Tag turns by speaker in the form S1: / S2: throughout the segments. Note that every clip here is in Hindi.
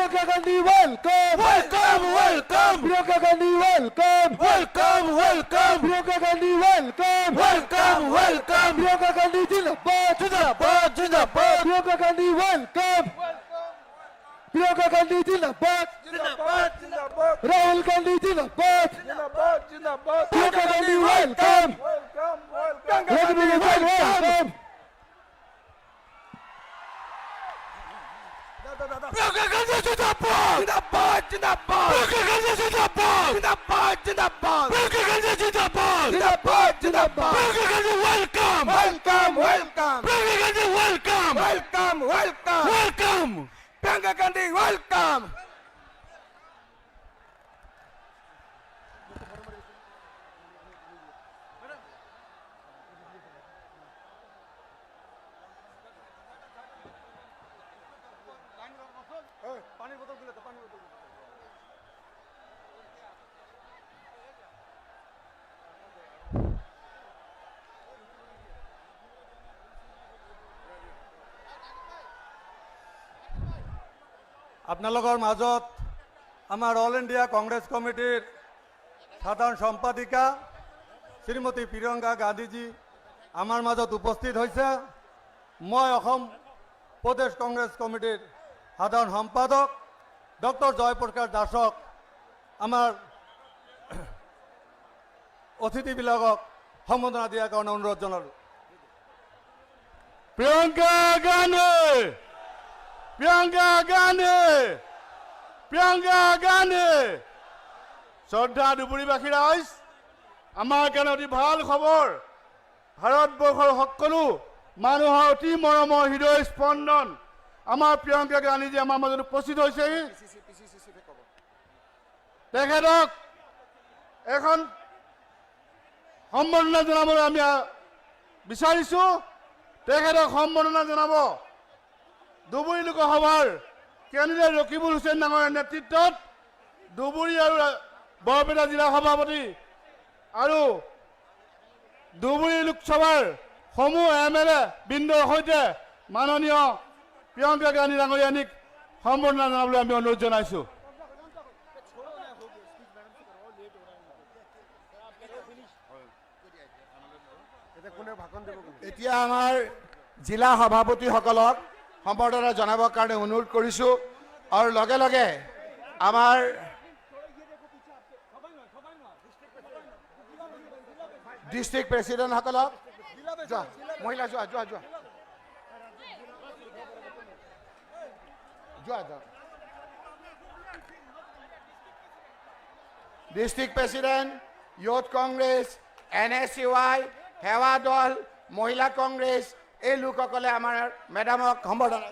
S1: Priyanka Gandhi, welcome.
S2: Welcome, welcome.
S1: Priyanka Gandhi, welcome.
S2: Welcome, welcome.
S1: Priyanka Gandhi, welcome.
S2: Welcome, welcome.
S1: Priyanka Gandhi, Jindabad.
S2: Jindabad, Jindabad.
S1: Priyanka Gandhi, welcome. Priyanka Gandhi, Jindabad.
S2: Jindabad, Jindabad.
S1: Rahul Gandhi, Jindabad.
S2: Jindabad, Jindabad.
S1: Priyanka Gandhi, welcome.
S2: Welcome, welcome.
S1: Rajmini, welcome.
S2: Priyanka Gandhi, Jindabad. Jindabad, Jindabad. Priyanka Gandhi, Jindabad. Jindabad, Jindabad. Priyanka Gandhi, Jindabad. Jindabad, Jindabad. Priyanka Gandhi, welcome. Welcome, welcome. Priyanka Gandhi, welcome. Welcome, welcome. Welcome. Priyanka Gandhi, welcome.
S3: আপোনালোকৰ মাজত আমাৰ অল ইণ্ডিয়া কংগ্ৰেছ কমিটিৰ সাধাৰণ সম্পাদিকা শ্ৰীমতী প্ৰিয়ংকা গান্ধীজী আমাৰ মাজত উপস্থিত হৈছে। মই অসম প্ৰদেশ কংগ্ৰেছ কমিটিৰ সাধাৰণ সম্পাদক ডক্টৰ জয়প্ৰকাশ দাসক আমাৰ অতিথিবিলাকক সম্বোধনা দিয়াৰ কাৰণে অনুৰোধ জনালোঁ।
S1: Priyanka Gandhi. Priyanka Gandhi. Priyanka Gandhi. শ্ৰদ্ধা দুবুৰীবাসী ৰাইজ, আমাৰ কাৰণে অতি ভাল খবৰ। ভাৰতবৰ্ষৰ সকলো মানুহৰ অতি মৰমৰ হৃদয় স্পন্দন আমাৰ প্ৰিয়ংকা গান্ধীজী আমাৰ মাজত উপস্থিত হৈছে। তেখেতক এখন সম্বৰ্ধনা জনাবলৈ আমি বিচাৰিছোঁ। তেখেতক সম্বৰ্ধনা জনাব ধুবুৰী লোকসভাৰ কেন্দ্ৰীয় ৰকিবুল হুছেইন ডাঙৰীয়াৰ নেতৃত্বত ধুবুৰী আৰু বৰপেটা জিলা সভাপতি আৰু ধুবুৰী লোকসভাৰ সমূহ MLA বৃন্দৰ সৈতে মাননীয় প্ৰিয়ংকা গান্ধী ডাঙৰীয়ানীক সম্বৰ্ধনা জনাবলৈ আমি অনুৰোধ জনাইছোঁ।
S4: এতিয়া আমাৰ জিলা সভাপতিসকলক সম্বৰ্ধনা জনাবৰ কাৰণে অনুৰোধ কৰিছোঁ আৰু লগে লগে আমাৰ ডিষ্ট্ৰিক্ট প্ৰেচিডেণ্টসকলক মহিলা যোৱা যোৱা যোৱা যোৱা যোৱা district president, youth Congress, NSUI, সেৱা দল, মহিলা কংগ্ৰেছ, এই লোকসকলে আমাৰ মেডামক সম্বৰ্ধনা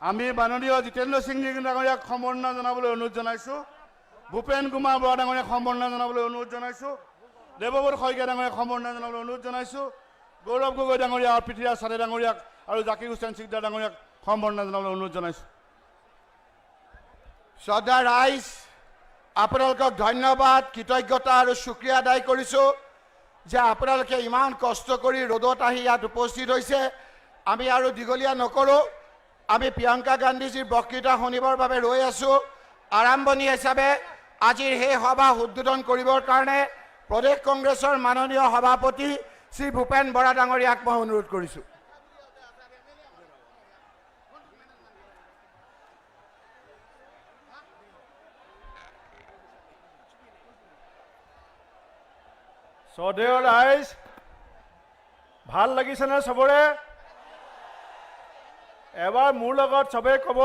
S1: আমি মাননীয় জিতেন্দ্ৰ সিং ডাঙৰীয়াক সম্বৰ্ধনা জনাবলৈ অনুৰোধ জনাইছোঁ। ভূপেন কুমাৰ বৰা ডাঙৰীয়াক সম্বৰ্ধনা জনাবলৈ অনুৰোধ জনাইছোঁ। দেৱব্ৰত শইকীয়া ডাঙৰীয়াক সম্বৰ্ধনা জনাবলৈ অনুৰোধ জনাইছোঁ। গৌৰৱ গগৈ ডাঙৰীয়া আৰু পৃথ্বীৰাজ চাটে ডাঙৰীয়াক আৰু জাকিৰ হুছেইন চিকদাৰ ডাঙৰীয়াক সম্বৰ্ধনা জনাবলৈ অনুৰোধ জনাইছোঁ।
S4: শ্ৰদ্ধা ৰাইজ, আপোনালোকক ধন্যবাদ, কৃতজ্ঞতা আৰু শুক্ৰিয়া আদায় কৰিছোঁ যে আপোনালোকে ইমান কষ্ট কৰি ৰ'দত আহি ইয়াত উপস্থিত হৈছে। আমি আৰু দীঘলীয়া নকৰোঁ, আমি প্ৰিয়ংকা গান্ধীজীৰ বক্তৃতা শুনিবৰ বাবে ৰৈ আছোঁ। আৰম্ভণি হিচাপে আজিৰ সেই সভা উদ্বোধন কৰিবৰ কাৰণে প্ৰদেশ কংগ্ৰেছৰ মাননীয় সভাপতি শ্ৰী ভূপেন বৰা ডাঙৰীয়াক মই অনুৰোধ কৰিছোঁ।
S1: শ্ৰদ্ধেয় ৰাইজ, ভাল লাগিছেনে চবৰে? এবাৰ মোৰ লগত চবেই ক'ব,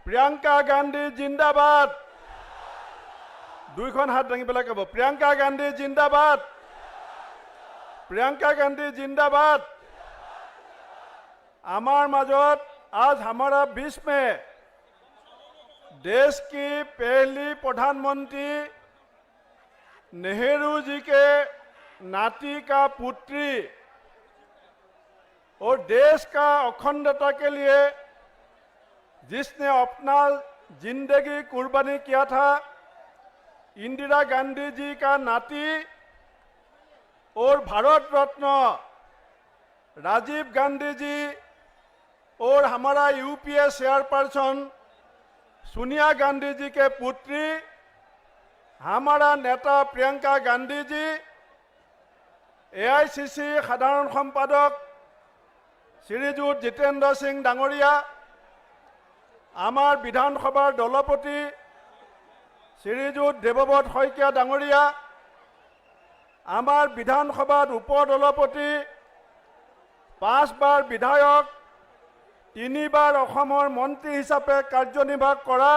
S1: প্ৰিয়ংকা গান্ধী জিন্দাবাদ। দুইখন হাত দাঙি পেলাই ক'ব, প্ৰিয়ংকা গান্ধী জিন্দাবাদ, প্ৰিয়ংকা গান্ধী জিন্দাবাদ। আমাৰ মাজত आज हमारा 20 में देश की पहली प्रधानमंत्री नेहरू जी के नाती का पुत्री और देश का अखंडता के लिए जिसने अपना जिंदगी कुर्बानी किया था, इंदिरा गांधी जी का नाती और भारत रत्न राजीव गांधी जी
S5: और हमारा यूपीए चेयरपर्सन सोनिया गांधी जी के पुत्री हमारा नेता प्रियंका गांधी जी, AICC साधारण सम्पादक श्रीजुत जितेंद्र सिंह डांगरिया, आमार विधानसभार दलपति श्रीजुत देवव्रत शइकिया डांगरिया, आमार विधानसभार उपदलपति 5 बार विधायक 3 बार अखमर मंत्री हिसापे कार्यनिर्वाह करा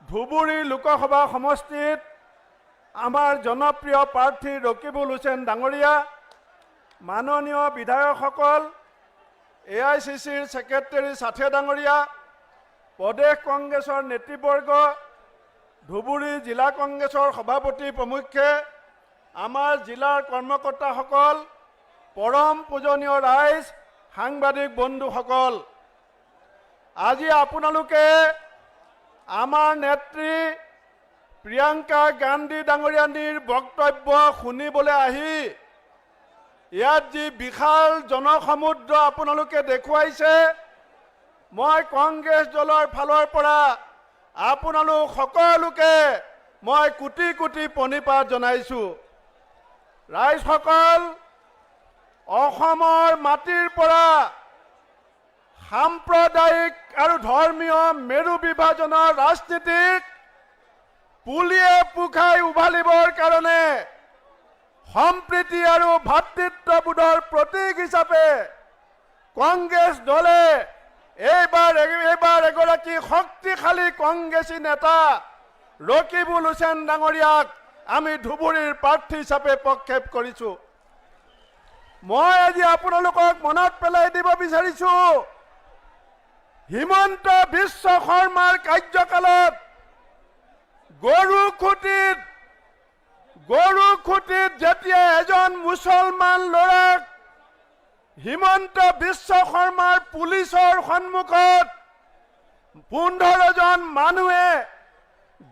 S5: धुबुरी लोकसभा समष्टित आमार जनप्रिय प्रार्थी रकिबुल हुसैन डांगरिया, माननीय विधायकসকল, AICCर सेक्रेटारी साथे डांगरिया, प्रदेश कांग्रेसर नेतृबर्ग, धुबुरी जिला कांग्रेसर सभापति प्रमुखे, आमार जिलार कर्मकर्ताসকল, परम पूजनीय राइज, সাংবাদিক বন্ধুসকল, আজি আপোনালোকে आमार नेत्री प्रियंका गांधी डांगरियानीर बक्तव्य शुनिबले आहि इयात जी विशाल जनसमुद्र आपनालोके देखुवाइसे, मैं कांग्रेस दलर फालर परा आपनालोक सकलोके मैं कोटी कोटी प्रणिपात जनाइछु। राइजসকল, অসমৰ মাটিৰ পৰা সাম্প্ৰদায়িক আৰু ধৰ্মীয় মেৰু বিভাজনৰ ৰাজনীতিক পুলিয়ে পুখাই উভালিবৰ কাৰণে সম্প্ৰীতি আৰু ভাতৃত্ববোধৰ প্ৰতীক হিচাপে কংগ্ৰেছ দলে এইবাৰ এগৰাকী শক্তিশালী কংগ্ৰেছী নেতা ৰকিবুল হুছেইন ডাঙৰীয়াক আমি ধুবুৰীৰ প্ৰাৰ্থী হিচাপে প্ৰক্ষেপ কৰিছো। মই আজি আপোনালোকক মনত পেলাই দিব বিচাৰিছো, হিমন্ত বিশ্ব শৰ্মাৰ কাৰ্যকালত গৰুখুটিত যেতিয়া এজন মুছলমান ল'ৰাক হিমন্ত বিশ্ব শৰ্মাৰ পুলিচৰ সন্মুখত 15জন মানুহে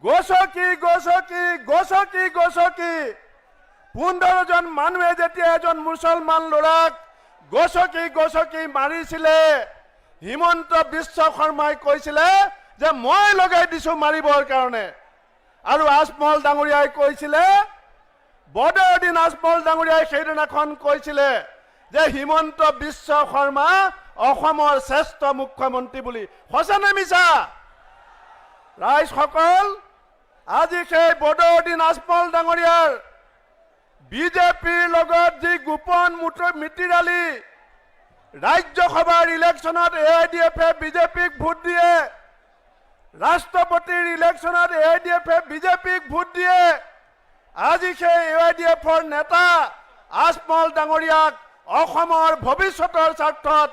S5: গছকি 15জন মানুহে যেতিয়া এজন মুছলমান ল'ৰাক গছকি মাৰিছিলে, হিমন্ত বিশ্ব শৰ্মাই কৈছিলে যে মই লগাই দিছো মাৰিবৰ কাৰণে, আৰু আজমল ডাঙৰীয়াই কৈছিলে, বদৰুদ্দিন আজমল ডাঙৰীয়াই সেইদিনাখন কৈছিলে যে হিমন্ত বিশ্ব শৰ্মা অসমৰ শ্ৰেষ্ঠ মুখ্যমন্ত্ৰী বুলি। সঁচা নে মিছা? ৰাইজসকল, আজি সেই বদৰুদ্দিন আজমল ডাঙৰীয়াৰ বিজেপিৰ লগত যি গোপন মিতিৰালি, ৰাজ্যসভাৰ ইলেকশ্যনত AIDF-এ বিজেপিক ভোট দিয়ে, ৰাষ্ট্ৰপতিৰ ইলেকশ্যনত AIDF-এ বিজেপিক ভোট দিয়ে, আজি সেই AIDF-ৰ নেতা আজমল ডাঙৰীয়াক অসমৰ ভৱিষ্যতৰ স্বাৰ্থত,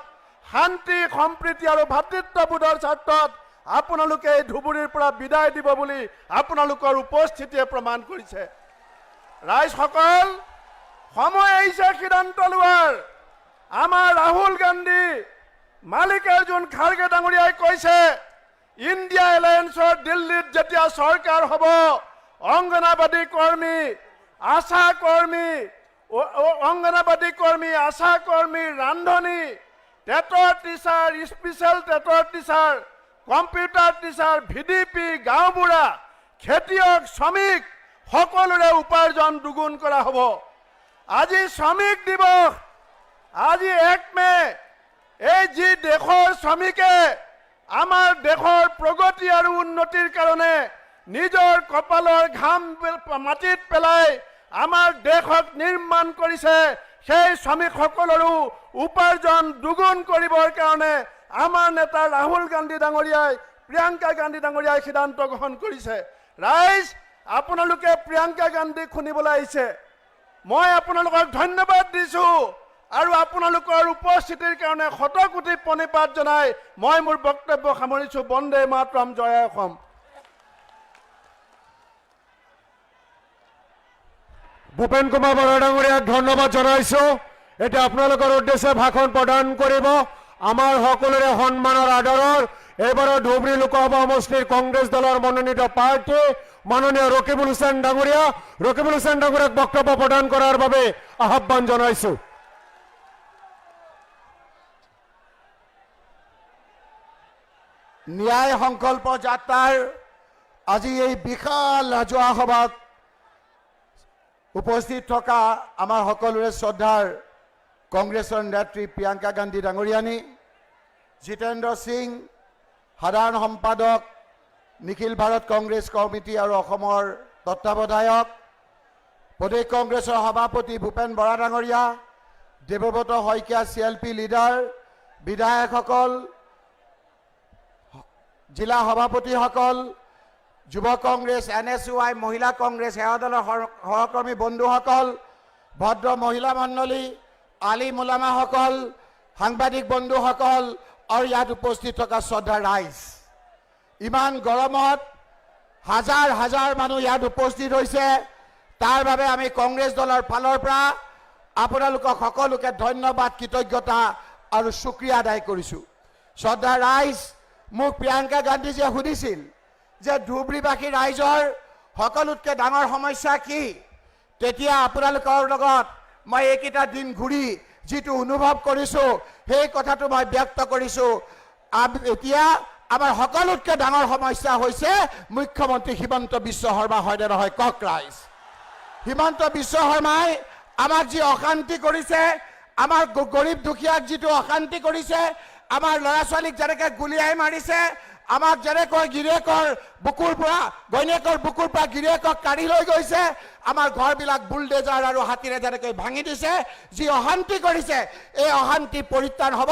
S5: শান্তি সম্প্ৰীতি আৰু ভাতৃত্ববোধৰ স্বাৰ্থত আপোনালোকে এই ধুবুৰীৰ পৰা বিদায় দিব বুলি আপোনালোকৰ উপস্থিতিয়ে প্ৰমাণ কৰিছে। ৰাইজসকল, সময় আহিছে সিদ্ধান্ত লোৱাৰ। আমাৰ ৰাহুল গান্ধী, মাল্লিকাৰ্জুন খাৰ্গে ডাঙৰীয়াই কৈছে, ইণ্ডিয়া এলায়েন্সৰ দিল্লীত যেতিয়া চৰকাৰ হ'ব, অংগনাবাদী কৰ্মী, আশা কৰ্মী, ৰান্ধনী, টেটৰ টিচাৰ, স্পেচিয়েল টেটৰ টিচাৰ, কম্পিউটাৰ টিচাৰ, VDP, গাঁওবুঢ়া, খেতিয়ক, শ্ৰমিক সকলোৰে উপাৰ্জন দুগুণ কৰা হ'ব। আজি শ্ৰমিক দিৱস, আজি 1 মে, এই যি দেশৰ শ্ৰমিকে আমাৰ দেশৰ প্ৰগতি আৰু উন্নতিৰ কাৰণে নিজৰ কপালৰ ঘাম মাটিত পেলাই আমাৰ দেশক নিৰ্মাণ কৰিছে, সেই শ্ৰমিকসকলৰো উপাৰ্জন দুগুণ কৰিবৰ কাৰণে আমাৰ নেতা ৰাহুল গান্ধী ডাঙৰীয়াই, প্ৰিয়ংকা গান্ধী ডাঙৰীয়াই সিদ্ধান্ত গ্ৰহণ কৰিছে। ৰাইজ, আপোনালোকে প্ৰিয়ংকা গান্ধীক শুনিবলৈ আহিছে, মই আপোনালোকক ধন্যবাদ দিছো, আৰু আপোনালোকৰ উপস্থিতিৰ কাৰণে শত কোটি প্ৰণিপাত জনাই মই মোৰ বক্তব্য সামৰিছো। বন্দে মাতৰম, জয় অসম।
S6: ভূপেন কুমাৰ বৰা ডাঙৰীয়াক ধন্যবাদ জনাইছো। এতিয়া আপোনালোকৰ উদ্দেশ্যে ভাষণ প্ৰদান কৰিব আমাৰ সকলোৰে সন্মানৰ আদৰৰ এইবাৰৰ ধুবুৰী লোকসভা সমষ্টিৰ কংগ্ৰেছ দলৰ মনোনীত প্ৰাৰ্থী মাননীয় ৰকিবুল হুছেইন ডাঙৰীয়া। ৰকিবুল হুছেইন ডাঙৰীয়াক বক্তব্য প্ৰদান কৰাৰ বাবে আহ্বান জনাইছো।
S4: ন্যায় সংকল্প যাত্ৰাৰ আজি এই বিশাল ৰাজহুৱা সভাত উপস্থিত থকা আমাৰ সকলোৰে শ্ৰদ্ধাৰ কংগ্ৰেছৰ নেত্ৰী প্ৰিয়ংকা গান্ধী ডাঙৰীয়ানী, জিতেন্দ্ৰ সিং সাধাৰণ সম্পাদক, নিখিল ভাৰত কংগ্ৰেছ কমিটি আৰু অসমৰ তত্ত্বাৱধায়ক, প্ৰদেশ কংগ্ৰেছৰ সভাপতি ভূপেন বৰা ডাঙৰীয়া, দেৱব্ৰত শইকীয়া CLP লিডাৰ, বিধায়কসকল, জিলা সভাপতিসকল, যুৱ কংগ্ৰেছ, NSY, মহিলা কংগ্ৰেছ, সেৱা দলৰ সহকৰ্মী বন্ধুসকল, ভদ্ৰ মহিলা মণ্ডলী, আলি মোলামাসকল, সাংবাদিক বন্ধুসকল আৰু ইয়াত উপস্থিত থকা শ্ৰদ্ধাৰ ৰাইজ, ইমান গৰমত হাজাৰ হাজাৰ মানুহ ইয়াত উপস্থিত হৈছে। তাৰ বাবে আমি কংগ্ৰেছ দলৰ ফালৰ পৰা আপোনালোকক সকলোকে ধন্যবাদ, কৃতজ্ঞতা আৰু শুক্ৰিয়া আদায় কৰিছোঁ। শ্ৰদ্ধাৰ ৰাইজ, মোক প্ৰিয়ংকা গান্ধীজীয়ে সুধিছিল যে ধুবুৰীবাসী ৰাইজৰ সকলোতকৈ ডাঙৰ সমস্যা কি। তেতিয়া আপোনালোকৰ লগত মই এইকেইটা দিন ঘূৰি যিটো অনুভৱ কৰিছোঁ সেই কথাটো মই ব্যক্ত কৰিছোঁ। এতিয়া আমাৰ সকলোতকৈ ডাঙৰ সমস্যা হৈছে মুখ্যমন্ত্ৰী হিমন্ত বিশ্ব শৰ্মা, হয়নে নহয় কওক ৰাইজ। হিমন্ত বিশ্ব শৰ্মাই আমাক যি অশান্তি কৰিছে, আমাৰ গৰীব দুখীয়াক যিটো অশান্তি কৰিছে, আমাৰ ল'ৰা ছোৱালীক যেনেকৈ গুলিয়াই মাৰিছে, আমাক যেনেকৈ গিৰিয়েকৰ বুকুৰ পৰা ঘৈণীয়েকৰ বুকুৰ পৰা গিৰিয়েকক কাঢ়ি লৈ গৈছে, আমাৰ ঘৰবিলাক বুলডেজাৰ আৰু হাতীৰে যেনেকৈ ভাঙি দিছে, যি অশান্তি কৰিছে, এই অশান্তি পৰিত্ৰাণ হ'ব।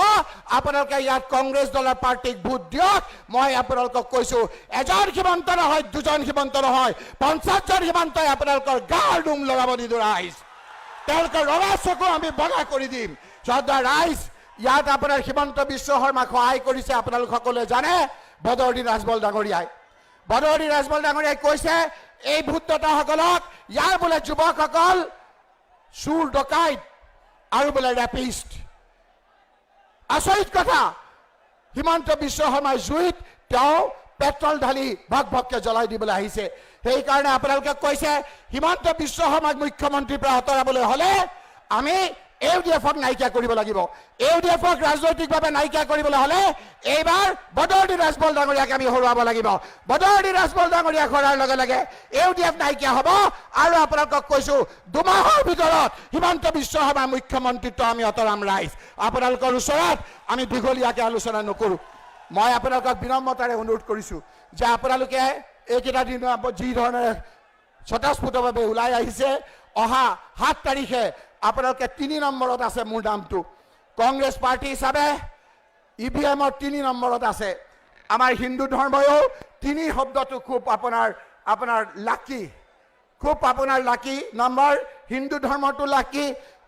S4: আপোনালোকে ইয়াত কংগ্ৰেছ দলৰ পাৰ্টীক ভোট দিয়ক। মই আপোনালোকক কৈছোঁ, এজন সীমান্ত নহয়, দুজন সীমান্ত নহয়, 50জন সীমান্তই আপোনালোকৰ গাৰ নোম লগাব নিদিওঁ ৰাইজ। তেওঁলোকৰ ৰঙা চকু আমি বগা কৰি দিম। শ্ৰদ্ধা ৰাইজ, ইয়াত আপোনাৰ হিমন্ত বিশ্ব শৰ্মাক সহায় কৰিছে আপোনালোক সকলোৱে জানে বদৰুদ্দিন ৰাজবল ডাঙৰীয়াই। বদৰুদ্দিন ৰাজবল ডাঙৰীয়াই কৈছে এই ভোটদাতাসকলক ইয়াৰ বোলে যুৱকসকল চুৰ ডকাইত আৰু বোলে ৰেপিষ্ট। আচৰিত কথা, হিমন্ত বিশ্ব শৰ্মাৰ জুইত তেওঁ পেট্ৰল ঢালি ভক ভককে জ্বলাই দিবলৈ আহিছে। সেইকাৰণে আপোনালোকে কৈছে হিমন্ত বিশ্ব শৰ্মাক মুখ্যমন্ত্ৰীৰ পৰা আঁতৰাবলৈ হ'লে আমি AUDF-ক নাইকিয়া কৰিব লাগিব। AUDF-ক ৰাজনৈতিকভাৱে নাইকিয়া কৰিবলৈ হ'লে এইবাৰ বদৰুদ্দিন ৰাজবল ডাঙৰীয়াক আমি হৰুৱাব লাগিব। বদৰুদ্দিন ৰাজবল ডাঙৰীয়াক হৰুৱাৰ লগে লগে AUDF নাইকিয়া হ'ব। আৰু আপোনালোকক কৈছোঁ, 2 মাহৰ ভিতৰত হিমন্ত বিশ্ব শৰ্মাৰ মুখ্যমন্ত্ৰীত্ব আমি আঁতৰাম ৰাইজ। আপোনালোকৰ ওচৰত আমি দীঘলীয়াকৈ আলোচনা নকৰোঁ। মই আপোনালোকক বিনম্ৰতাৰে অনুৰোধ কৰিছোঁ যে আপোনালোকে এইকেইটা দিন যি ধৰণে স্বতঃস্ফূৰ্তভাৱে ওলাই আহিছে, অহা 7 তাৰিখে আপোনালোকে 3 নম্বৰত আছে মোৰ নামটো। কংগ্ৰেছ পাৰ্টি হিচাপে EVM-ৰ 3 নম্বৰত আছে। আমাৰ হিন্দু ধৰ্ময়ো 3 শব্দটো খুব আপোনাৰ লাকি, খুব আপোনাৰ লাকি নম্বৰ। হিন্দু ধৰ্মটো লাকি,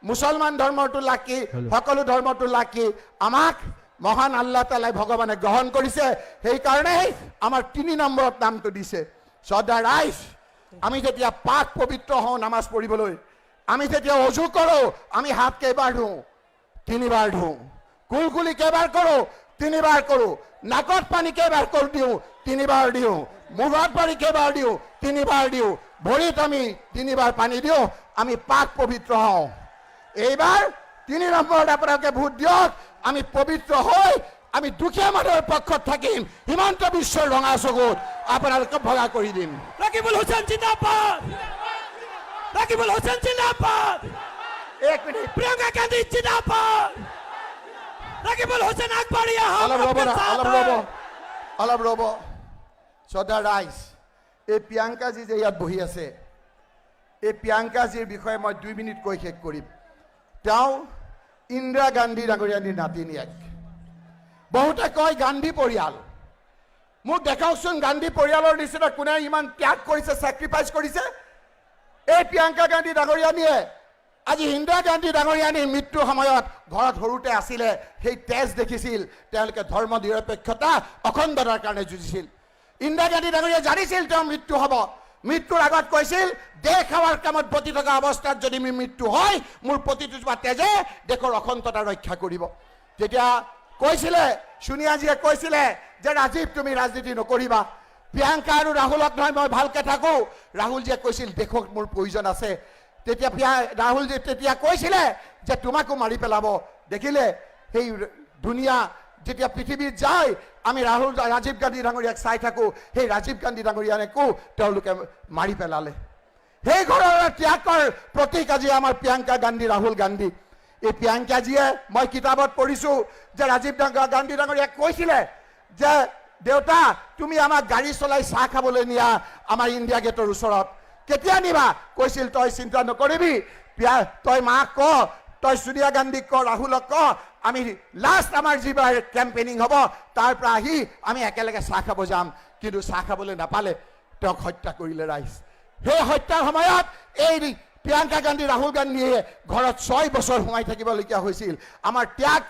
S4: মুছলমান ধৰ্মটো লাকি, সকলো ধৰ্মটো লাকি। আমাক মহান আল্লাহ তালাই ভগৱানে গ্ৰহণ কৰিছে, সেইকাৰণেই আমাৰ 3 নম্বৰত নামটো দিছে। শ্ৰদ্ধা ৰাইজ, আমি যেতিয়া পাক পবিত্ৰ হওঁ নামাজ পঢ়িবলৈ, আমি যেতিয়া অজু কৰোঁ, আমি হাত কেইবাৰ ধুওঁ? 3 বাৰ ধুওঁ। কুলকুলি কেইবাৰ কৰোঁ? 3 বাৰ কৰোঁ। নাকত পানী কেইবাৰ দিওঁ? 3 বাৰ দিওঁ। মূৰত পানী কেইবাৰ দিওঁ? 3 বাৰ দিওঁ। ভৰিত আমি 3 বাৰ পানী দিওঁ। আমি পাক পবিত্ৰ হওঁ। এইবাৰ 3 নম্বৰত আপোনালোকে ভোট দিয়ক। আমি পবিত্ৰ হৈ আমি দুখীয়া মানুহৰ পক্ষত থাকিম। হিমন্ত বিশ্বৰ ৰঙা চকুত আপোনালোকক ভগা কৰি দিম।
S2: রাকিবুল হোসেন জিন্দাবাদ, রাকিবুল হোসেন জিন্দাবাদ,
S4: 1 মিনিট,
S2: প্রিয়ঙ্কা গান্ধী জিন্দাবাদ, রাকিবুল হোসেন আকবরিয়া
S4: অলপ ৰ'ব। শ্ৰদ্ধা ৰাইজ, এই প্ৰিয়ংকাজী যে ইয়াত বহি আছে, এই প্ৰিয়ংকাজীৰ বিষয়ে মই 2 মিনিট কৈ শেষ কৰিম। তেওঁ ইন্দিৰা গান্ধী ডাঙৰীয়ানীৰ নাতিনীয়েক। বহুতে কয় গান্ধী পৰিয়াল। মোক দেখাওকচোন গান্ধী পৰিয়ালৰ নিচিনা কোনে ইমান ত্যাগ কৰিছে, ছেক্ৰিফাইচ কৰিছে। এই প্ৰিয়ংকা গান্ধী ডাঙৰীয়ানীয়ে আজি ইন্দিৰা গান্ধী ডাঙৰীয়ানীৰ মৃত্যুৰ সময়ত ঘৰত সৰুতে আছিলে, সেই তেজ দেখিছিল। তেওঁলোকে ধৰ্ম নিৰপেক্ষতা অখণ্ডতাৰ কাৰণে যুঁজিছিল। ইন্দিৰা গান্ধী ডাঙৰীয়াই জানিছিল তেওঁৰ মৃত্যু হ'ব। মৃত্যুৰ আগত কৈছিল, দেশ সেৱাৰ কামত ব্ৰতি থকা অৱস্থাত যদি মোৰ মৃত্যু হয়, মোৰ প্ৰতিটো তেজে দেশৰ অখণ্ডতা ৰক্ষা কৰিব। তেতিয়া কৈছিলে, সোনিয়াজীয়ে কৈছিলে যে ৰাজীৱ তুমি ৰাজনীতি নকৰিবা, প্ৰিয়ংকা আৰু ৰাহুলক নহয় মই ভালকে থাকোঁ। ৰাহুলজীয়ে কৈছিল দেশক মোৰ প্ৰয়োজন আছে। তেতিয়া ৰাহুলজী তেতিয়া কৈছিলে যে তোমাকো মাৰি পেলাব। দেখিলে সেই ধুনীয়া যেতিয়া পৃথিৱীত যায় আমি ৰাজীৱ গান্ধী ডাঙৰীয়াক চাই থাকোঁ, সেই ৰাজীৱ গান্ধী ডাঙৰীয়াকো তেওঁলোকে মাৰি পেলালে। সেই ঘৰৰ ত্যাগৰ প্ৰতীক আজি আমাৰ প্ৰিয়ংকা গান্ধী, ৰাহুল গান্ধী। এই প্ৰিয়ংকাজীয়ে মই কিতাপত পঢ়িছোঁ যে ৰাজীৱ গান্ধী ডাঙৰীয়াক কৈছিলে যে দেউতা তুমি আমাক গাড়ী চলাই চাহ খাবলৈ নিয়া আমাৰ ইণ্ডিয়া গেটৰ ওচৰত, কেতিয়া নিবা? কৈছিল তই চিন্তা নকৰিবি, তই মাক ক, তই সোনিয়া গান্ধীক ক, ৰাহুলক ক, আমি লাষ্ট আমাৰ যিবাৰ কেম্পেইনিং হ'ব তাৰ পৰা আহি আমি একেলগে চাহ খাব যাম। কিন্তু চাহ খাবলৈ নাপালে, তেওঁক হত্যা কৰিলে ৰাইজ। সেই হত্যাৰ সময়ত এই প্ৰিয়ংকা গান্ধী, ৰাহুল গান্ধীয়ে ঘৰত 6 বছৰ সোমাই থাকিবলগীয়া হৈছিল। আমাৰ ত্যাগ,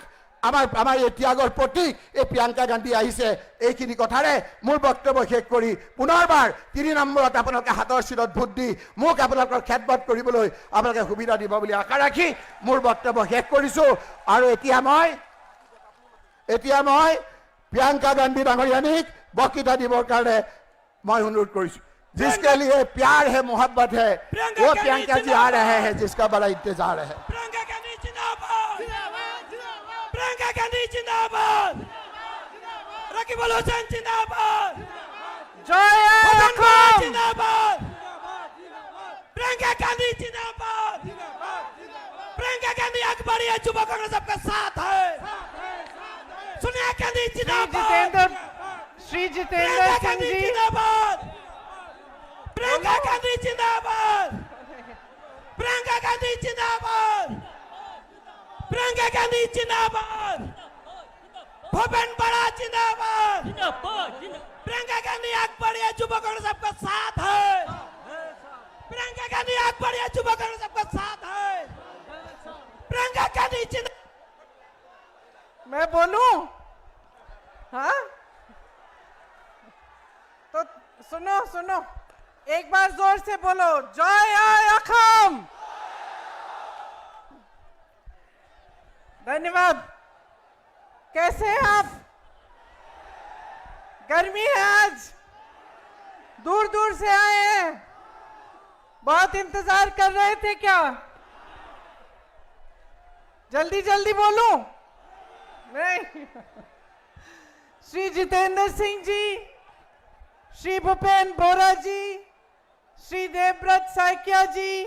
S4: আমাৰ এই ত্যাগৰ প্ৰতীক এই প্ৰিয়ংকা গান্ধী আহিছে। এইখিনি কথাৰে মোৰ বক্তব্য শেষ কৰি পুনৰবাৰ 3 নম্বৰত আপোনালোকে হাতৰ চিৰত ভোট দি মোক আপোনালোকৰ খেদমত কৰিবলৈ আপোনালোকে সুবিধা দিব বুলি আশা ৰাখি মোৰ বক্তব্য শেষ কৰিছোঁ। আৰু এতিয়া মই প্ৰিয়ংকা গান্ধী ডাঙৰীয়ানীক বক্তৃতা দিবৰ কাৰণে মই অনুৰোধ কৰিছোঁ। जिसके लिए प्यार है, मोहब्बत है, वो प्रियंका जी आ रहे हैं, जिसका बड़ा इंतजार है।
S2: प्रियंका गांधी जिंदाबाद, प्रियंका गांधी जिंदाबाद, रकीबुल हुसैन जिंदाबाद, जय अकबर जिंदाबाद, प्रियंका गांधी जिंदाबाद, प्रियंका गांधी अकबरिया युवा कांग्रेस आपका साथ है, सोनिया गांधी जिंदाबाद, श्री जितेंद्र सिंह जी जिंदाबाद, प्रियंका गांधी जिंदाबाद, प्रियंका गांधी जिंदाबाद, प्रियंका गांधी जिंदाबाद, भूपेन बड़ा जिंदाबाद, प्रियंका गांधी अकबरिया युवा कांग्रेस आपका साथ है, प्रियंका गांधी अकबरिया युवा कांग्रेस आपका साथ है, प्रियंका गांधी जिंदाबाद।
S7: मैं बोलूं? हाँ, तो सुनो, एक बार जोर से बोलो, जय अकम। धन्यवाद। कैसे हैं आप? गर्मी है आज, दूर दूर से आए हैं, बहुत इंतजार कर रहे थे क्या? जल्दी जल्दी बोलूं? नहीं। श्री जितेंद्र सिंह जी, श्री भूपेन बोरा जी, श्री देवव्रत साइकिया जी,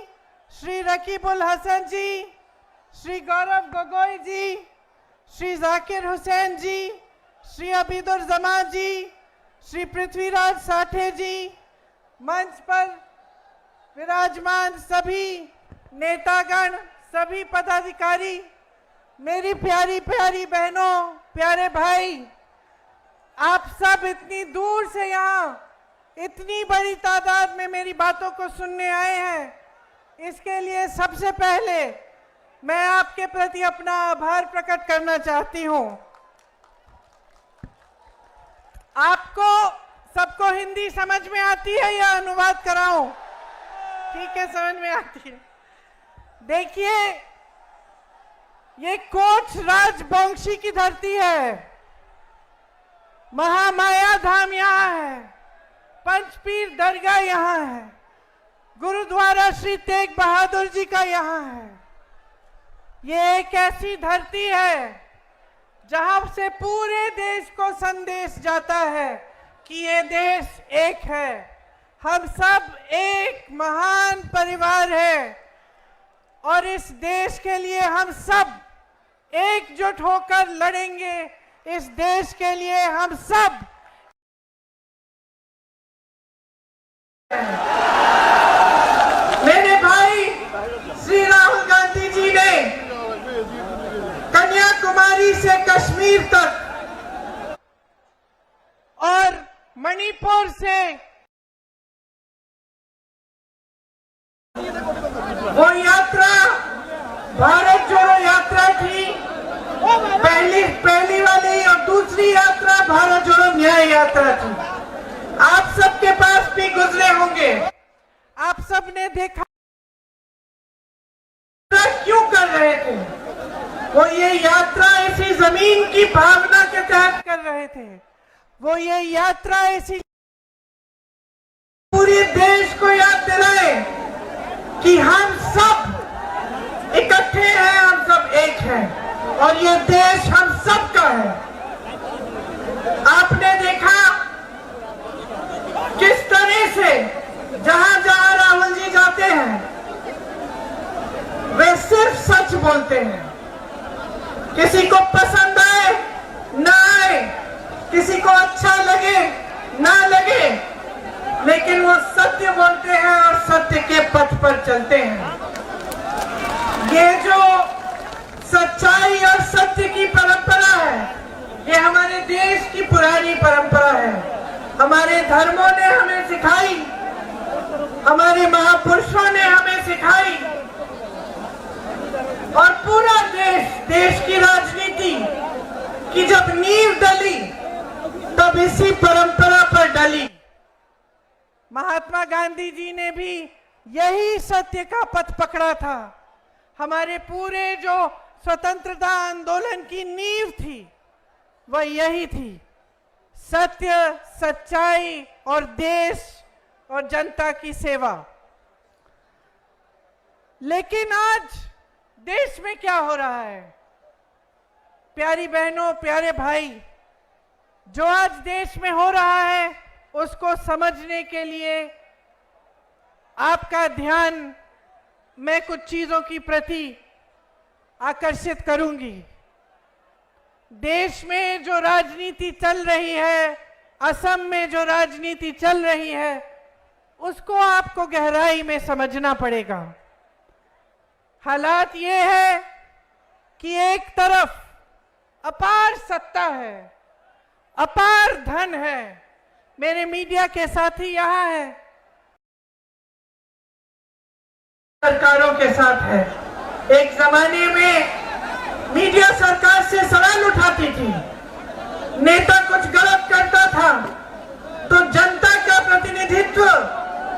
S7: श्री रकीबुल हसन जी, श्री गौरव गोगोई जी, श्री जाकिर हुसैन जी, श्री अबीदुर जमान जी, श्री पृथ्वीराज साठे जी, मंच पर विराजमान सभी नेतागण, सभी पदाधिकारी, मेरी प्यारी प्यारी बहनों, प्यारे भाई, आप सब इतनी दूर से यहाँ इतनी बड़ी तादाद में मेरी बातों को सुनने आए हैं, इसके लिए सबसे पहले मैं आपके प्रति अपना आभार प्रकट करना चाहती हूँ। आपको सबको हिंदी समझ में आती है या अनुवाद कराऊं? ठीक है, समझ में आती है। देखिए, ये कोच राजवंशी की धरती है, महामाया धाम यहाँ है, पंचपीर दरगाह यहाँ है, गुरुद्वारा श्री तेग बहादुर जी का यहाँ है। ये एक ऐसी धरती है जहां से पूरे देश को संदेश जाता है कि ये देश एक है, हम सब एक महान परिवार है और इस देश के लिए हम सब एकजुट होकर लड़ेंगे। इस देश के लिए हम सब मेरे भाई श्री राहुल गांधी जी ने कन्याकुमारी से कश्मीर तक और मणिपुर से वो यात्रा भारत जोड़ो यात्रा थी, पहली वाली, और दूसरी यात्रा भारत जोड़ो न्याय यात्रा थी। आप सबके पास भी गुजरे होंगे, आप सब ने देखा क्यों कर रहे थे। वो ये यात्रा ऐसी जमीन की भावना के तहत कर रहे थे, वो ये यात्रा ऐसी पूरे देश को याद दिलाए कि हम सब इकट्ठे हैं, हम सब एक हैं और ये देश हम सब का है। से जहां जहां राहुल जी जाते हैं वे सिर्फ सच बोलते हैं। किसी को पसंद आए ना आए, किसी को अच्छा लगे ना लगे, लेकिन वो सत्य बोलते हैं और सत्य के पथ पर चलते हैं। ये जो सच्चाई और सत्य की परंपरा है, ये हमारे देश की पुरानी परंपरा है। हमारे धर्मों ने हमें सिखाई, हमारे महापुरुषों ने हमें सिखाई, और पूरा देश की राजनीति की जब नींव डली तब इसी परंपरा पर डली। महात्मा गांधी जी ने भी यही सत्य का पथ पकड़ा था। हमारे पूरे जो स्वतंत्रता आंदोलन की नींव थी वह यही थी, सत्य, सच्चाई और देश और जनता की सेवा। लेकिन आज देश में क्या हो रहा है? प्यारी बहनों, प्यारे भाई, जो आज देश में हो रहा है उसको समझने के लिए आपका ध्यान मैं कुछ चीजों की प्रति आकर्षित करूंगी। देश में जो राजनीति चल रही है, असम में जो राजनीति चल रही है, उसको आपको गहराई में समझना पड़ेगा। हालात ये है कि एक तरफ अपार सत्ता है, अपार धन है। मेरे मीडिया के साथी यहाँ हैं, सरकारों के साथ है। एक जमाने में मीडिया सरकार से सवाल उठाती थी, नेता कुछ गलत करता था तो जनता का प्रतिनिधित्व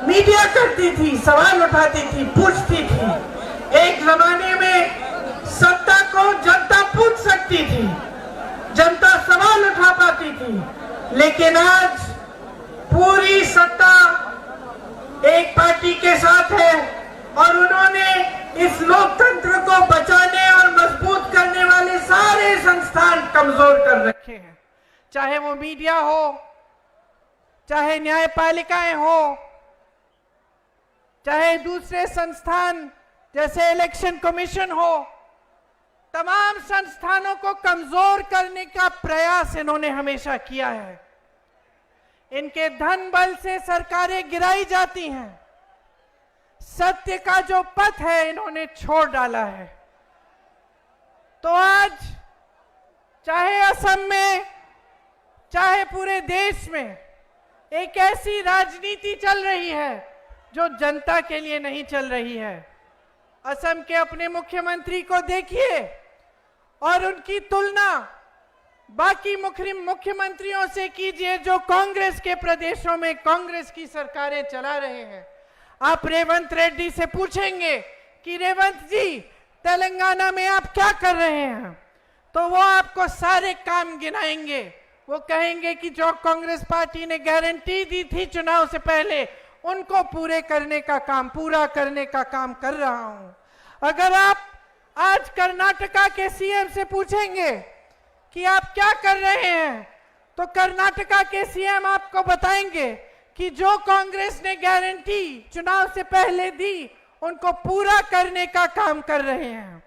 S7: मीडिया करती थी, सवाल उठाती थी, पूछती थी। एक जमाने में सत्ता को जनता पूछ सकती थी, जनता सवाल उठा पाती थी। लेकिन आज पूरी सत्ता एक पार्टी के साथ है और उन्होंने इस लोकतंत्र को बचाने और मजबूत करने वाले सारे संस्थान कमजोर कर रखे हैं। चाहे वो मीडिया हो, चाहे न्यायपालिकाएं हो, चाहे दूसरे संस्थान जैसे इलेक्शन कमीशन हो, तमाम संस्थानों को कमजोर करने का प्रयास इन्होंने हमेशा किया है। इनके धन बल से सरकारें गिराई जाती हैं। सत्य का जो पथ है इन्होंने छोड़ डाला है। तो आज चाहे असम में, चाहे पूरे देश में एक ऐसी राजनीति चल रही है जो जनता के लिए नहीं चल रही है। असम के अपने मुख्यमंत्री को देखिए और उनकी तुलना बाकी मुख्यमंत्रियों से कीजिए जो कांग्रेस के प्रदेशों में कांग्रेस की सरकारें चला रहे हैं। आप रेवंत रेड्डी से पूछेंगे कि रेवंत जी तेलंगाना में आप क्या कर रहे हैं, तो वो आपको सारे काम गिनाएंगे। वो कहेंगे कि जो कांग्रेस पार्टी ने गारंटी दी थी चुनाव से पहले उनको पूरा करने का काम कर रहा हूं। अगर आप आज कर्नाटका के सीएम से पूछेंगे कि आप क्या कर रहे हैं, तो कर्नाटका के सीएम आपको बताएंगे कि जो कांग्रेस ने गारंटी चुनाव से पहले दी उनको पूरा करने का काम कर रहे हैं।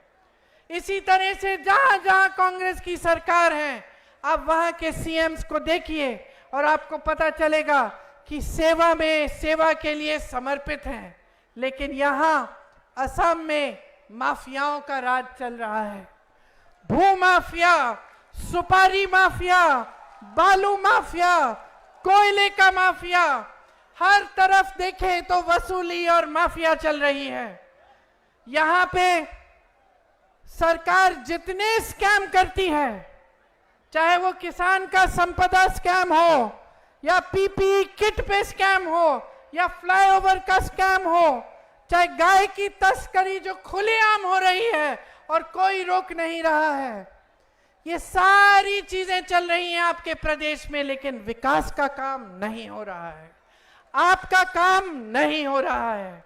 S7: इसी तरह से जहां जहां कांग्रेस की सरकार है, आप वहां के सीएम्स को देखिए और आपको पता चलेगा कि सेवा के लिए समर्पित हैं। लेकिन यहाँ असम में माफियाओं का राज चल रहा है। भू माफिया, सुपारी माफिया, बालू माफिया, कोयले का माफिया, हर तरफ देखें तो वसूली और माफिया चल रही है। यहाँ पे सरकार जितने स्कैम करती है, चाहे वो किसान का संपदा स्कैम हो या पीपीई किट पे स्कैम हो या फ्लाईओवर का स्कैम हो, चाहे गाय की तस्करी जो खुलेआम हो रही है और कोई रोक नहीं रहा है, ये सारी चीजें चल रही हैं आपके प्रदेश में, लेकिन विकास का काम नहीं हो रहा है, आपका काम नहीं हो रहा है।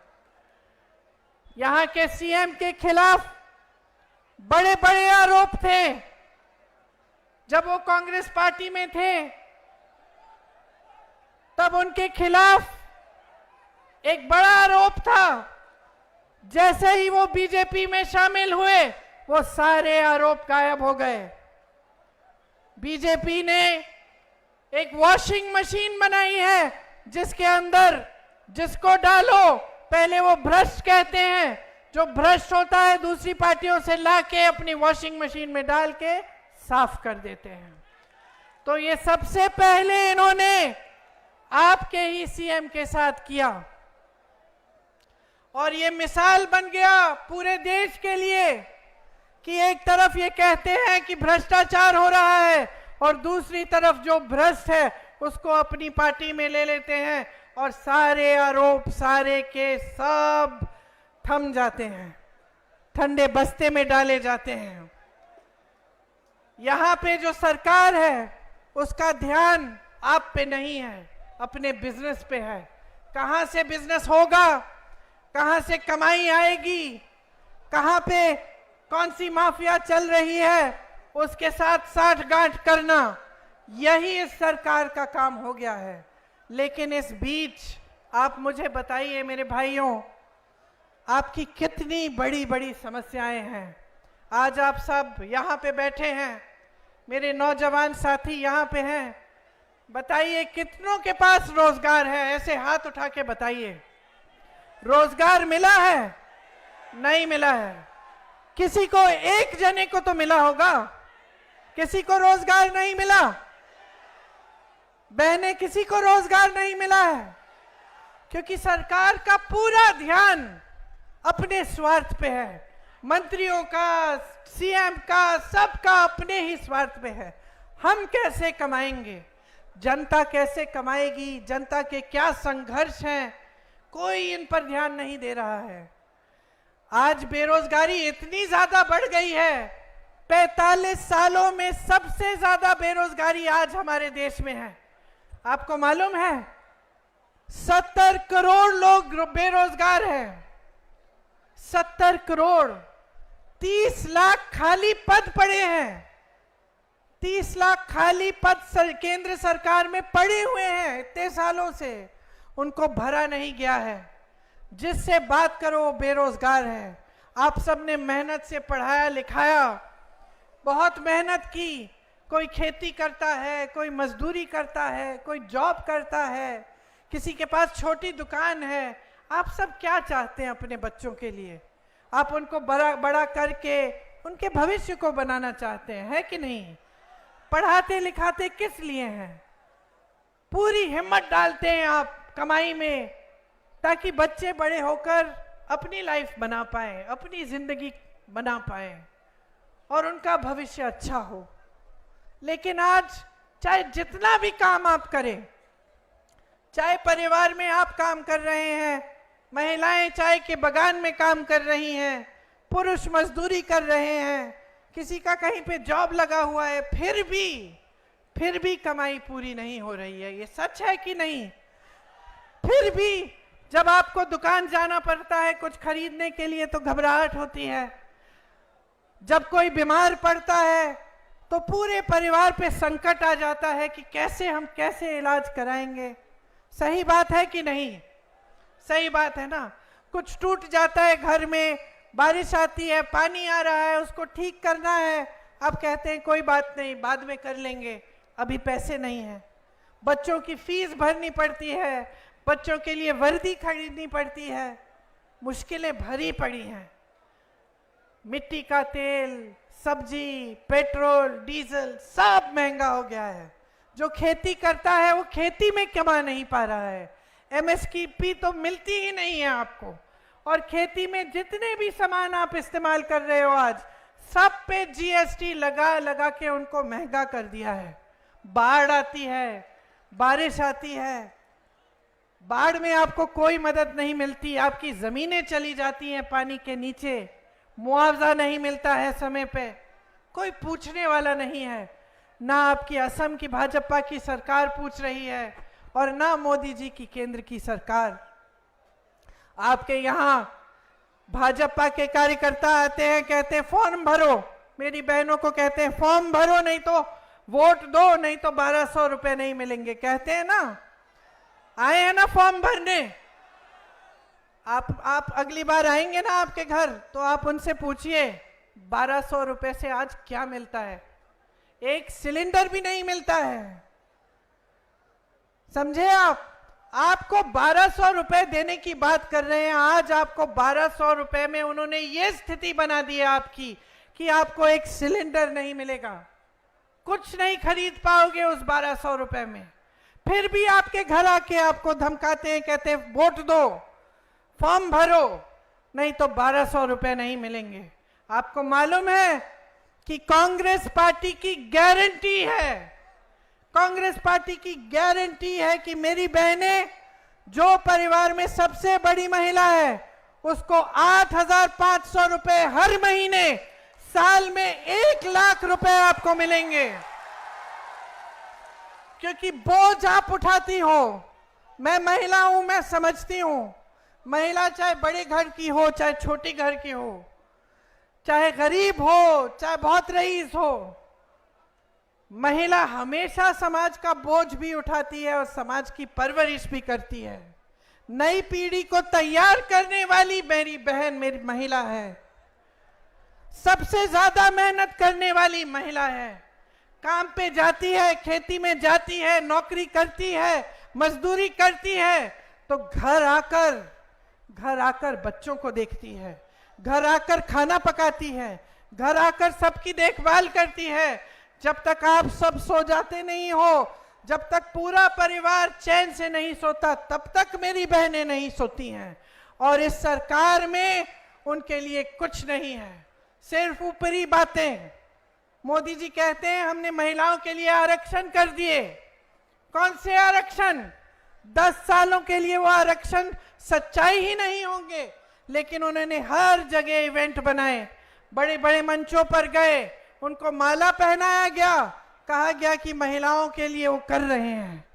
S7: यहां के सीएम के खिलाफ बड़े बड़े आरोप थे जब वो कांग्रेस पार्टी में थे, तब उनके खिलाफ एक बड़ा आरोप था। जैसे ही वो बीजेपी में शामिल हुए, वो सारे आरोप गायब हो गए। बीजेपी ने एक वॉशिंग मशीन बनाई है, जिसके अंदर जिसको डालो पहले वो भ्रष्ट कहते हैं, जो भ्रष्ट होता है दूसरी पार्टियों से लाके अपनी वॉशिंग मशीन में डाल के साफ कर देते हैं। तो ये सबसे पहले इन्होंने आपके ही सीएम के साथ किया, और ये मिसाल बन गया पूरे देश के लिए कि एक तरफ ये कहते हैं कि भ्रष्टाचार हो रहा है, और दूसरी तरफ जो भ्रष्ट है उसको अपनी पार्टी में ले लेते हैं, और सारे आरोप सारे के सब थम जाते हैं, ठंडे बस्ते में डाले जाते हैं। यहां पे जो सरकार है उसका ध्यान आप पे नहीं है, अपने बिजनेस पे है। कहां से बिजनेस होगा, कहां से कमाई आएगी, कहां पे कौन सी माफिया चल रही है, उसके साथ साठगांठ करना, यही इस सरकार का काम हो गया है। लेकिन इस बीच आप मुझे बताइए मेरे भाइयों, आपकी कितनी बड़ी बड़ी समस्याएं हैं। आज आप सब यहाँ पे बैठे हैं, मेरे नौजवान साथी यहाँ पे हैं, बताइए कितनों के पास रोजगार है? ऐसे हाथ उठा के बताइए। रोजगार मिला है? नहीं मिला है। किसी को, एक जने को तो मिला होगा, किसी को रोजगार नहीं मिला? बहने, किसी को रोजगार नहीं मिला है, क्योंकि सरकार का पूरा ध्यान अपने स्वार्थ पे है। मंत्रियों का, सीएम का, सबका अपने ही स्वार्थ पे है। हम कैसे कमाएंगे, जनता कैसे कमाएगी, जनता के क्या संघर्ष हैं, कोई इन पर ध्यान नहीं दे रहा है। आज बेरोजगारी इतनी ज्यादा बढ़ गई है, 45 सालों में सबसे ज्यादा बेरोजगारी आज हमारे देश में है। आपको मालूम है 70 करोड़ लोग बेरोजगार हैं, 70 करोड़। 30 लाख खाली पद पड़े हैं, 30 लाख खाली पद केंद्र सरकार में पड़े हुए हैं इतने सालों से, उनको भरा नहीं गया है। जिससे बात करो वो बेरोजगार है। आप सबने मेहनत से पढ़ाया लिखाया, बहुत मेहनत की, कोई खेती करता है, कोई मजदूरी करता है, कोई जॉब करता है, किसी के पास छोटी दुकान है। आप सब क्या चाहते हैं अपने बच्चों के लिए? आप उनको बड़ा करके उनके भविष्य को बनाना चाहते हैं, है कि नहीं? पढ़ाते लिखाते किस लिए हैं? पूरी हिम्मत डालते हैं आप कमाई में, ताकि बच्चे बड़े होकर अपनी लाइफ बना पाए, अपनी जिंदगी बना पाए और उनका भविष्य अच्छा हो। लेकिन आज चाहे जितना भी काम आप करें, चाहे परिवार में आप काम कर रहे हैं, महिलाएं चाय के बगान में काम कर रही हैं, पुरुष मजदूरी कर रहे हैं, किसी का कहीं पे जॉब लगा हुआ है, फिर भी कमाई पूरी नहीं हो रही है। ये सच है कि नहीं? फिर भी जब आपको दुकान जाना पड़ता है कुछ खरीदने के लिए तो घबराहट होती है। जब कोई बीमार पड़ता है तो पूरे परिवार पे संकट आ जाता है कि कैसे इलाज कराएंगे। सही बात है कि नहीं? सही बात है ना? कुछ टूट जाता है घर में, बारिश आती है, पानी आ रहा है, उसको ठीक करना है, अब कहते हैं कोई बात नहीं, बाद में कर लेंगे, अभी पैसे नहीं है। बच्चों की फीस भरनी पड़ती है, बच्चों के लिए वर्दी खरीदनी पड़ती है, मुश्किलें भरी पड़ी हैं। मिट्टी का तेल, सब्जी, पेट्रोल, डीजल सब महंगा हो गया है। जो खेती करता है वो खेती में कमा नहीं पा रहा है, एमएसपी तो मिलती ही नहीं है आपको। और खेती में जितने भी सामान आप इस्तेमाल कर रहे हो आज, सब पे जीएसटी लगा के उनको महंगा कर दिया है। बाढ़ आती है, बारिश आती है, बाढ़ में आपको कोई मदद नहीं मिलती, आपकी जमीनें चली जाती हैं पानी के नीचे, मुआवजा नहीं मिलता है समय पे, कोई पूछने वाला नहीं है। ना आपकी असम की भाजपा की सरकार पूछ रही है और ना मोदी जी की केंद्र की सरकार। आपके यहाँ भाजपा के कार्यकर्ता आते हैं, कहते हैं फॉर्म भरो, मेरी बहनों को कहते हैं फॉर्म भरो, नहीं तो वोट दो, नहीं तो 1200 रुपए नहीं मिलेंगे, कहते हैं ना। आए हैं ना फॉर्म भरने? आप अगली बार आएंगे ना आपके घर, तो आप उनसे पूछिए 1200 रुपए से आज क्या मिलता है। एक सिलेंडर भी नहीं मिलता है, समझे आप। आपको 1200 रुपए देने की बात कर रहे हैं, आज आपको 1200 रुपए में उन्होंने ये स्थिति बना दी है आपकी कि आपको एक सिलेंडर नहीं मिलेगा, कुछ नहीं खरीद पाओगे उस 1200 रुपए में। फिर भी आपके घर आके आपको धमकाते हैं, कहते हैं वोट दो, फॉर्म भरो, नहीं तो 1200 रुपए नहीं मिलेंगे। आपको मालूम है कि कांग्रेस पार्टी की गारंटी है, कांग्रेस पार्टी की गारंटी है कि मेरी बहनें, जो परिवार में सबसे बड़ी महिला है, उसको 8,500 रुपए हर महीने, साल में 1 लाख रुपए आपको मिलेंगे। क्योंकि बोझ आप उठाती हो। मैं महिला हूं, मैं समझती हूं। महिला चाहे बड़े घर की हो, चाहे छोटी घर की हो, चाहे गरीब हो, चाहे बहुत रईस हो, महिला हमेशा समाज का बोझ भी उठाती है और समाज की परवरिश भी करती है। नई पीढ़ी को तैयार करने वाली मेरी बहन मेरी महिला है, सबसे ज्यादा मेहनत करने वाली महिला है। काम पे जाती है, खेती में जाती है, नौकरी करती है, मजदूरी करती है, तो घर आकर बच्चों को देखती है, घर आकर खाना पकाती है, घर आकर सबकी देखभाल करती है। जब तक आप सब सो जाते नहीं हो, जब तक पूरा परिवार चैन से नहीं सोता, तब तक मेरी बहनें नहीं सोती हैं। और इस सरकार में उनके लिए कुछ नहीं है, सिर्फ ऊपरी बातें। मोदी जी कहते हैं हमने महिलाओं के लिए आरक्षण कर दिए। कौन से आरक्षण? 10 सालों के लिए वो आरक्षण सच्चाई ही नहीं होंगे, लेकिन उन्होंने हर जगह इवेंट बनाए, बड़े बड़े मंचों पर गए, उनको माला पहनाया गया, कहा गया कि महिलाओं के लिए वो कर रहे हैं।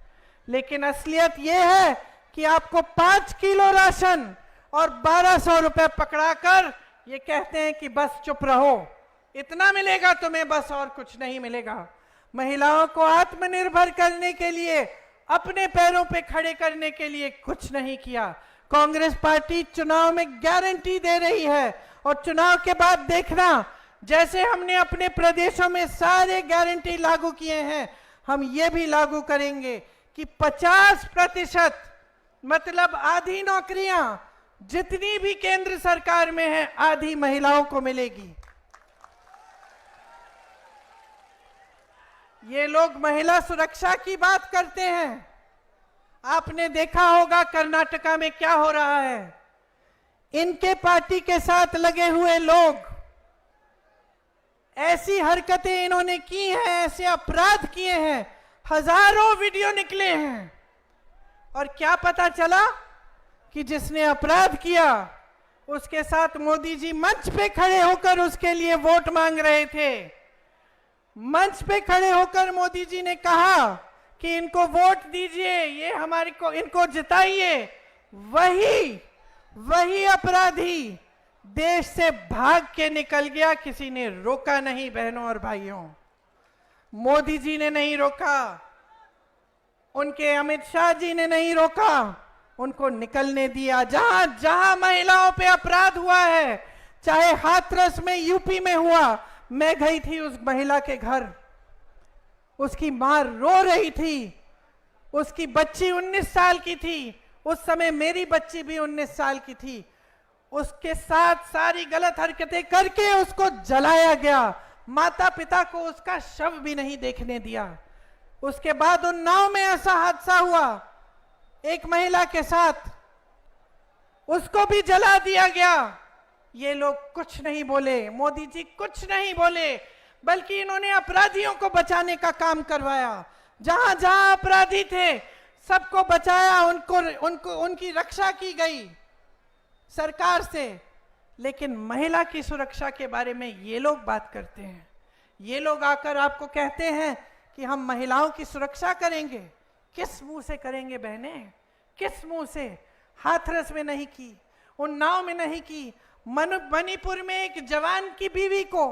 S7: लेकिन असलियत ये है कि आपको 5 किलो राशन और 1200 रुपए पकड़ाकर ये कहते हैं कि बस चुप रहो, इतना मिलेगा तुम्हें, बस और कुछ नहीं मिलेगा। महिलाओं को आत्मनिर्भर करने के लिए, अपने पैरों पे खड़े करने के लिए कुछ नहीं किया। कांग्रेस पार्टी चुनाव में गारंटी दे रही है और चुनाव के बाद देखना, जैसे हमने अपने प्रदेशों में सारे गारंटी लागू किए हैं, हम ये भी लागू करेंगे कि 50% मतलब आधी नौकरियां जितनी भी केंद्र सरकार में है, आधी महिलाओं को मिलेगी। ये लोग महिला सुरक्षा की बात करते हैं। आपने देखा होगा कर्नाटका में क्या हो रहा है। इनके पार्टी के साथ लगे हुए लोग, ऐसी हरकतें इन्होंने की हैं, ऐसे अपराध किए हैं, हजारों वीडियो निकले हैं। और क्या पता चला कि जिसने अपराध किया उसके साथ मोदी जी मंच पे खड़े होकर उसके लिए वोट मांग रहे थे। मंच पे खड़े होकर मोदी जी ने कहा कि इनको वोट दीजिए, ये हमारे को इनको जिताइए। वही अपराधी देश से भाग के निकल गया, किसी ने रोका नहीं। बहनों और भाइयों, मोदी जी ने नहीं रोका, उनके अमित शाह जी ने नहीं रोका, उनको निकलने दिया। जहां जहां महिलाओं पे अपराध हुआ है, चाहे हाथरस में यूपी में हुआ, मैं गई थी उस महिला के घर, उसकी मां रो रही थी, उसकी बच्ची 19 साल की थी, उस समय मेरी बच्ची भी 19 साल की थी। उसके साथ सारी गलत हरकतें करके उसको जलाया गया, माता पिता को उसका शव भी नहीं देखने दिया। उसके बाद उन नाव में ऐसा हादसा हुआ एक महिला के साथ, उसको भी जला दिया गया। ये लोग कुछ नहीं बोले, मोदी जी कुछ नहीं बोले, बल्कि इन्होंने अपराधियों को बचाने का काम करवाया। जहां जहां अपराधी थे सबको बचाया, उनकी रक्षा की गई सरकार से। लेकिन महिला की सुरक्षा के बारे में ये लोग बात करते हैं। ये लोग आकर आपको कहते हैं कि हम महिलाओं की सुरक्षा करेंगे। किस मुंह से करेंगे बहने, किस मुंह से? हाथरस में नहीं की, उन्नाव में नहीं की, मणिपुर में एक जवान की बीवी को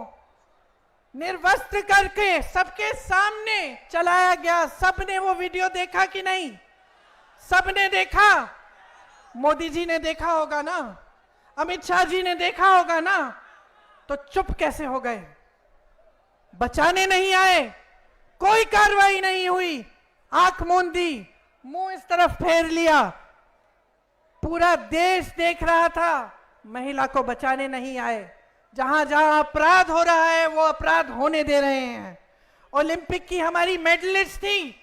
S7: निर्वस्त्र करके सबके सामने चलाया गया। सबने वो वीडियो देखा कि नहीं? सबने देखा। मोदी जी ने देखा होगा ना, अमित शाह जी ने देखा होगा ना, तो चुप कैसे हो गए? बचाने नहीं आए, कोई कार्रवाई नहीं हुई, आंख मूंद दी, मुंह इस तरफ फेर लिया। पूरा देश देख रहा था, महिला को बचाने नहीं आए। जहां जहां अपराध हो रहा है वो अपराध होने दे रहे हैं। ओलंपिक की हमारी मेडलिस्ट थी,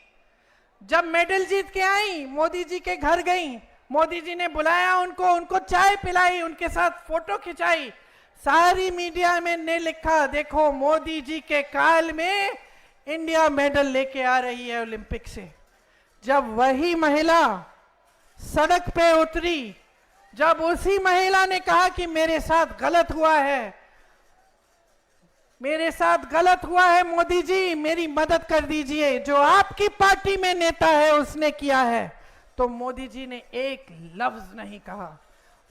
S7: जब मेडल जीत के आई मोदी जी के घर गई, मोदी जी ने बुलाया उनको चाय पिलाई, उनके साथ फोटो खिंचाई। सारी मीडिया में ने लिखा, देखो मोदी जी के काल में इंडिया मेडल लेके आ रही है ओलंपिक से। जब वही महिला सड़क पे उतरी, जब उसी महिला ने कहा कि मेरे साथ गलत हुआ है, मेरे साथ गलत हुआ है, मोदी जी मेरी मदद कर दीजिए, जो आपकी पार्टी में नेता है उसने किया है, तो मोदी जी ने एक लफ्ज नहीं कहा।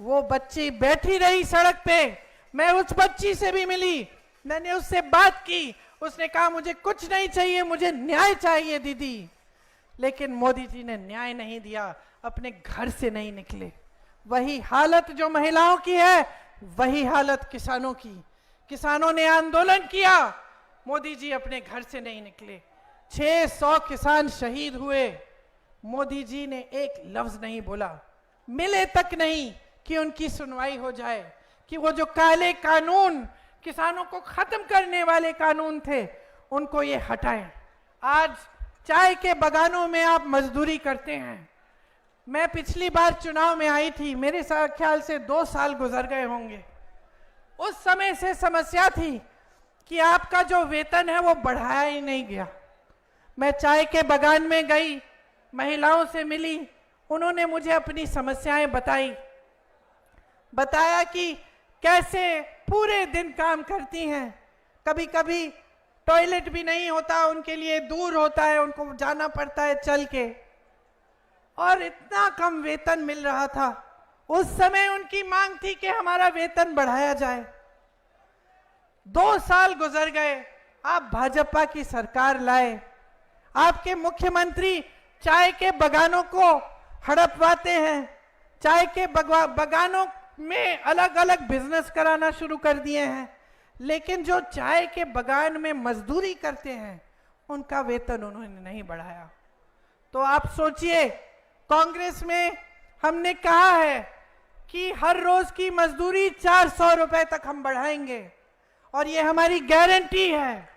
S7: वो बच्ची बैठी रही सड़क पे, मैं उस बच्ची से भी मिली, मैंने उससे बात की, उसने कहा मुझे कुछ नहीं चाहिए, मुझे न्याय चाहिए दीदी। लेकिन मोदी जी ने न्याय नहीं दिया, अपने घर से नहीं निकले। वही हालत जो महिलाओं की है, वही हालत किसानों की। किसानों ने आंदोलन किया, मोदी जी अपने घर से नहीं निकले। 600 किसान शहीद हुए, मोदी जी ने एक लफ्ज नहीं बोला, मिले तक नहीं कि उनकी सुनवाई हो जाए, कि वो जो काले कानून किसानों को खत्म करने वाले कानून थे उनको ये हटाएं। आज चाय के बागानों में आप मजदूरी करते हैं। मैं पिछली बार चुनाव में आई थी, मेरे ख्याल से 2 साल गुजर गए होंगे। उस समय से समस्या थी कि आपका जो वेतन है वो बढ़ाया ही नहीं गया। मैं चाय के बागान में गई, महिलाओं से मिली, उन्होंने मुझे अपनी समस्याएं बताया कि कैसे पूरे दिन काम करती हैं, कभी कभी टॉयलेट भी नहीं होता, उनके लिए दूर होता है, उनको जाना पड़ता है चल के, और इतना कम वेतन मिल रहा था। उस समय उनकी मांग थी कि हमारा वेतन बढ़ाया जाए। 2 साल गुजर गए, आप भाजपा की सरकार लाए, आपके मुख्यमंत्री चाय के बागानों को हड़पवाते हैं, चाय के बागानों में अलग अलग बिजनेस कराना शुरू कर दिए हैं, लेकिन जो चाय के बागान में मजदूरी करते हैं उनका वेतन उन्होंने नहीं बढ़ाया। तो आप सोचिए, कांग्रेस में हमने कहा है कि हर रोज की मजदूरी 400 रुपए तक हम बढ़ाएंगे, और ये हमारी गारंटी है।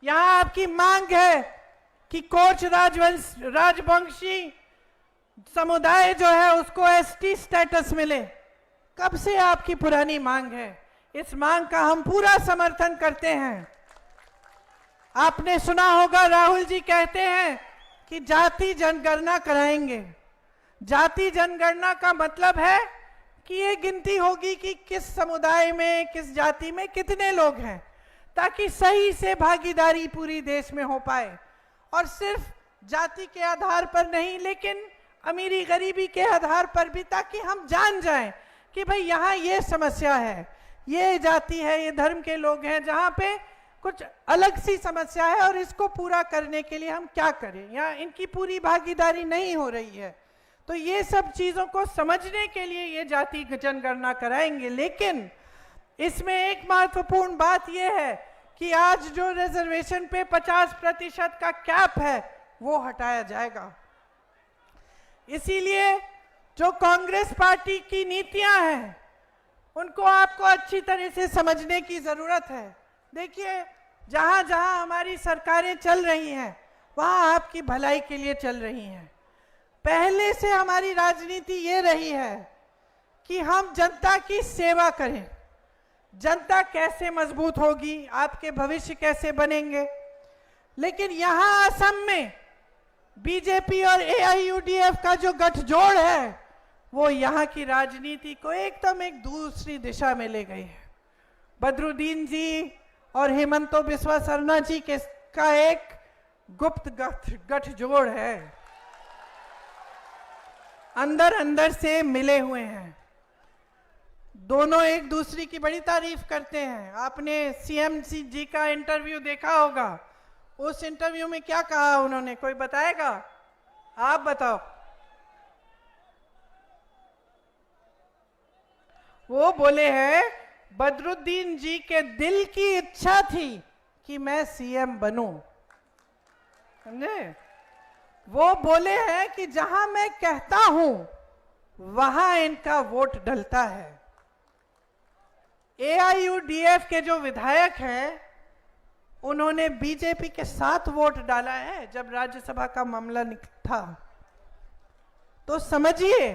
S7: यहां आपकी मांग है कि कोच राजवंशी समुदाय जो है उसको एसटी स्टेटस मिले। कब से आपकी पुरानी मांग है, इस मांग का हम पूरा समर्थन करते हैं। आपने सुना होगा राहुल जी कहते हैं कि जाति जनगणना कराएंगे। जाति जनगणना का मतलब है कि ये गिनती होगी कि किस समुदाय में, किस जाति में कितने लोग हैं, ताकि सही से भागीदारी पूरी देश में हो पाए, और सिर्फ जाति के आधार पर नहीं, लेकिन अमीरी गरीबी के आधार पर भी, ताकि हम जान जाएं कि भाई यहाँ ये समस्या है, ये जाति है, ये धर्म के लोग हैं, जहाँ पे कुछ अलग सी समस्या है, और इसको पूरा करने के लिए हम क्या करें, यहाँ इनकी पूरी भागीदारी नहीं हो रही है। तो ये सब चीज़ों को समझने के लिए ये जाति जनगणना कराएंगे। लेकिन इसमें एक महत्वपूर्ण बात यह है कि आज जो रिजर्वेशन पे 50% का कैप है वो हटाया जाएगा। इसीलिए जो कांग्रेस पार्टी की नीतियां हैं उनको आपको अच्छी तरह से समझने की जरूरत है। देखिए, जहां जहां हमारी सरकारें चल रही हैं वहां आपकी भलाई के लिए चल रही हैं। पहले से हमारी राजनीति ये रही है कि हम जनता की सेवा करें। जनता कैसे मजबूत होगी, आपके भविष्य कैसे बनेंगे। लेकिन यहां असम में बीजेपी और एआईयूडीएफ का जो गठजोड़ है वो यहाँ की राजनीति को एकदम एक दूसरी दिशा में ले गई है। बदरुद्दीन जी और हेमंत बिस्वा शर्मा जी के का एक गुप्त गठजोड़ है, अंदर अंदर से मिले हुए हैं। दोनों एक दूसरे की बड़ी तारीफ करते हैं। आपने सीएम जी का इंटरव्यू देखा होगा, उस इंटरव्यू में क्या कहा उन्होंने, कोई बताएगा? आप बताओ। वो बोले हैं बदरुद्दीन जी के दिल की इच्छा थी कि मैं सीएम बनूं, समझे? वो बोले हैं कि जहां मैं कहता हूं वहां इनका वोट डलता है। AIUDF के जो विधायक हैं उन्होंने बीजेपी के साथ वोट डाला है जब राज्यसभा का मामला था। तो समझिए,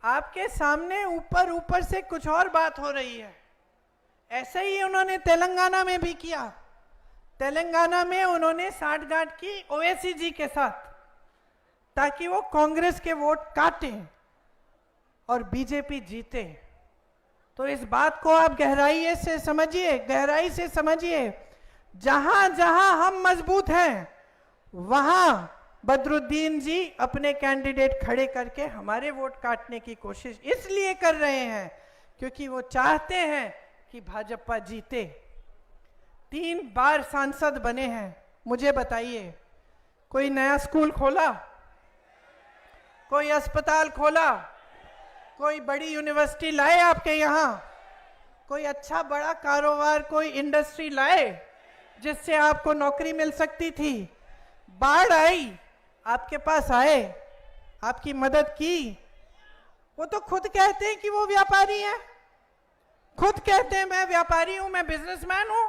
S7: आपके सामने ऊपर ऊपर से कुछ और बात हो रही है। ऐसे ही उन्होंने तेलंगाना में भी किया। तेलंगाना में उन्होंने साठगांठ की ओवैसी जी के साथ, ताकि वो कांग्रेस के वोट काटें और बीजेपी जीते। तो इस बात को आप गहराई से समझिए। जहां जहां हम मजबूत हैं वहां बदरुद्दीन जी अपने कैंडिडेट खड़े करके हमारे वोट काटने की कोशिश इसलिए कर रहे हैं क्योंकि वो चाहते हैं कि भाजपा जीते। 3 बार सांसद बने हैं। मुझे बताइए, कोई नया स्कूल खोला, कोई अस्पताल खोला, कोई बड़ी यूनिवर्सिटी लाए आपके यहाँ, कोई अच्छा बड़ा कारोबार, कोई इंडस्ट्री लाए जिससे आपको नौकरी मिल सकती थी? बाढ़ आई, आपके पास आए, आपकी मदद की। वो तो खुद कहते हैं कि वो व्यापारी हैं, खुद कहते हैं मैं व्यापारी हूं, मैं बिजनेसमैन हूं,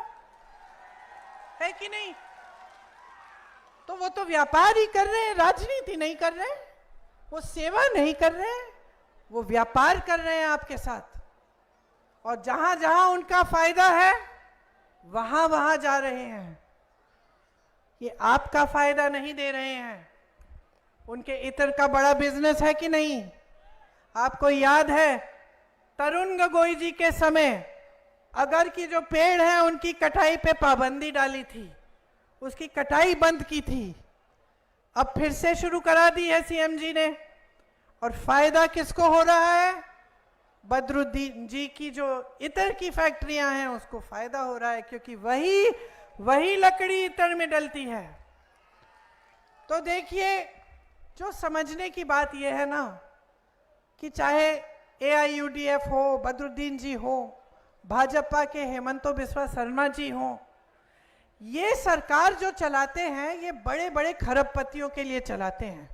S7: है कि नहीं? तो वो तो व्यापार ही कर रहे हैं, राजनीति नहीं कर रहे हैं, वो सेवा नहीं कर रहे हैं, वो व्यापार कर रहे हैं आपके साथ। और जहां जहां उनका फायदा है वहां वहां जा रहे हैं। ये आपका फायदा नहीं दे रहे हैं। उनके इतर का बड़ा बिजनेस है कि नहीं? आपको याद है तरुण गोगोई जी के समय अगर की जो पेड़ है उनकी कटाई पे पाबंदी डाली थी, उसकी कटाई बंद की थी। अब फिर से शुरू करा दी है सीएम जी ने। और फायदा किसको हो रहा है? बदरुद्दीन जी की जो इतर की फैक्ट्रियां हैं उसको फायदा हो रहा है, क्योंकि वही लकड़ी इतर में डलती है। तो देखिए, जो समझने की बात यह है ना कि चाहे AIUDF हो, बदरुद्दीन जी हो, भाजपा के हेमंतो बिस्वा शर्मा जी हो, ये सरकार जो चलाते हैं ये बड़े बड़े खरबपतियों के लिए चलाते हैं।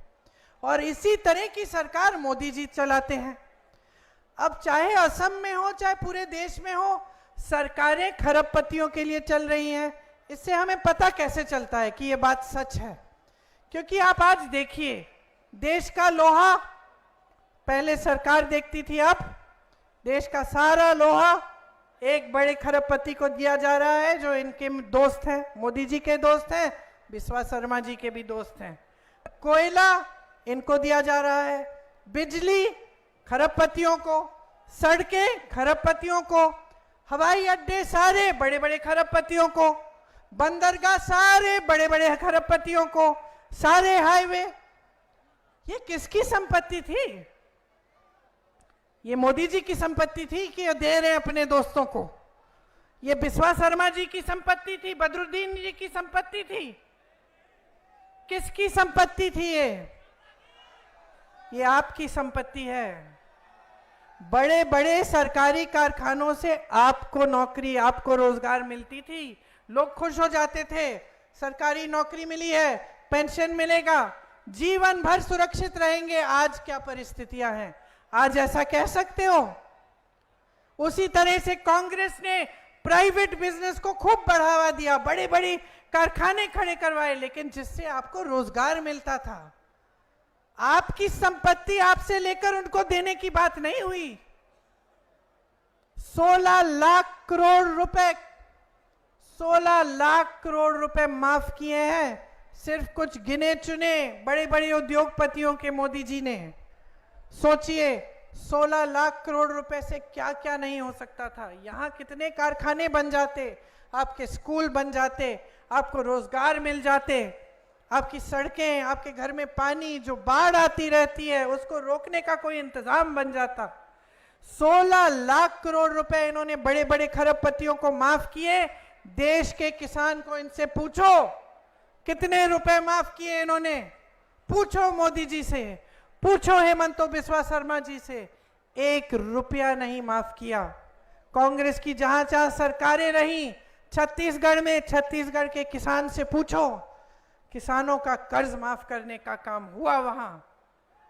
S7: और इसी तरह की सरकार मोदी जी चलाते हैं। अब चाहे असम में हो चाहे पूरे देश में हो, सरकारें खरबपतियों के लिए चल रही हैं। इससे हमें पता कैसे चलता है कि ये बात सच है? क्योंकि आप आज देखिए, देश का लोहा पहले सरकार देखती थी, अब देश का सारा लोहा एक बड़े खरबपति को दिया जा रहा है जो इनके दोस्त हैं, मोदी जी के दोस्त हैं, बिस्वा शर्मा जी के भी दोस्त हैं। कोयला इनको दिया जा रहा है, बिजली खरबपतियों को, सड़कें खरबपतियों को, हवाई अड्डे सारे बड़े बड़े खरबपतियों को, बंदरगाह सारे बड़े बड़े खरबपतियों को, सारे हाईवे। ये किसकी संपत्ति थी? ये मोदी जी की संपत्ति थी कि ये दे रहे हैं अपने दोस्तों को? ये बिस्वा शर्मा जी की संपत्ति थी? बदरुद्दीन जी की संपत्ति थी? किसकी संपत्ति थी ये आपकी संपत्ति है। बड़े बड़े सरकारी कारखानों से आपको नौकरी, आपको रोजगार मिलती थी, लोग खुश हो जाते थे, सरकारी नौकरी मिली है, पेंशन मिलेगा, जीवन भर सुरक्षित रहेंगे। आज क्या परिस्थितियां हैं? आज ऐसा कह सकते हो? उसी तरह से कांग्रेस ने प्राइवेट बिजनेस को खूब बढ़ावा दिया, बड़े बड़े कारखाने खड़े करवाए, लेकिन जिससे आपको रोजगार मिलता था। आपकी संपत्ति आपसे लेकर उनको देने की बात नहीं हुई। 16 लाख करोड़ रुपए, 16 लाख करोड़ रुपए माफ किए हैं सिर्फ कुछ गिने चुने बड़े बड़े उद्योगपतियों के मोदी जी ने। सोचिए, 16 लाख करोड़ रुपए से क्या क्या नहीं हो सकता था। यहां कितने कारखाने बन जाते, आपके स्कूल बन जाते, आपको रोजगार मिल जाते, आपकी सड़कें, आपके घर में पानी, जो बाढ़ आती रहती है उसको रोकने का कोई इंतजाम बन जाता। 16 लाख करोड़ रुपए इन्होंने बड़े बड़े खरबपतियों को माफ किए। देश के किसान को इनसे पूछो कितने रुपए माफ किए इन्होंने, पूछो मोदी जी से, पूछो हेमंतो बिस्वा शर्मा जी से। 1 रुपया नहीं माफ किया। कांग्रेस की जहां जहां सरकारें रही, छत्तीसगढ़ में छत्तीसगढ़ के किसान से पूछो, किसानों का कर्ज माफ करने का काम हुआ वहां।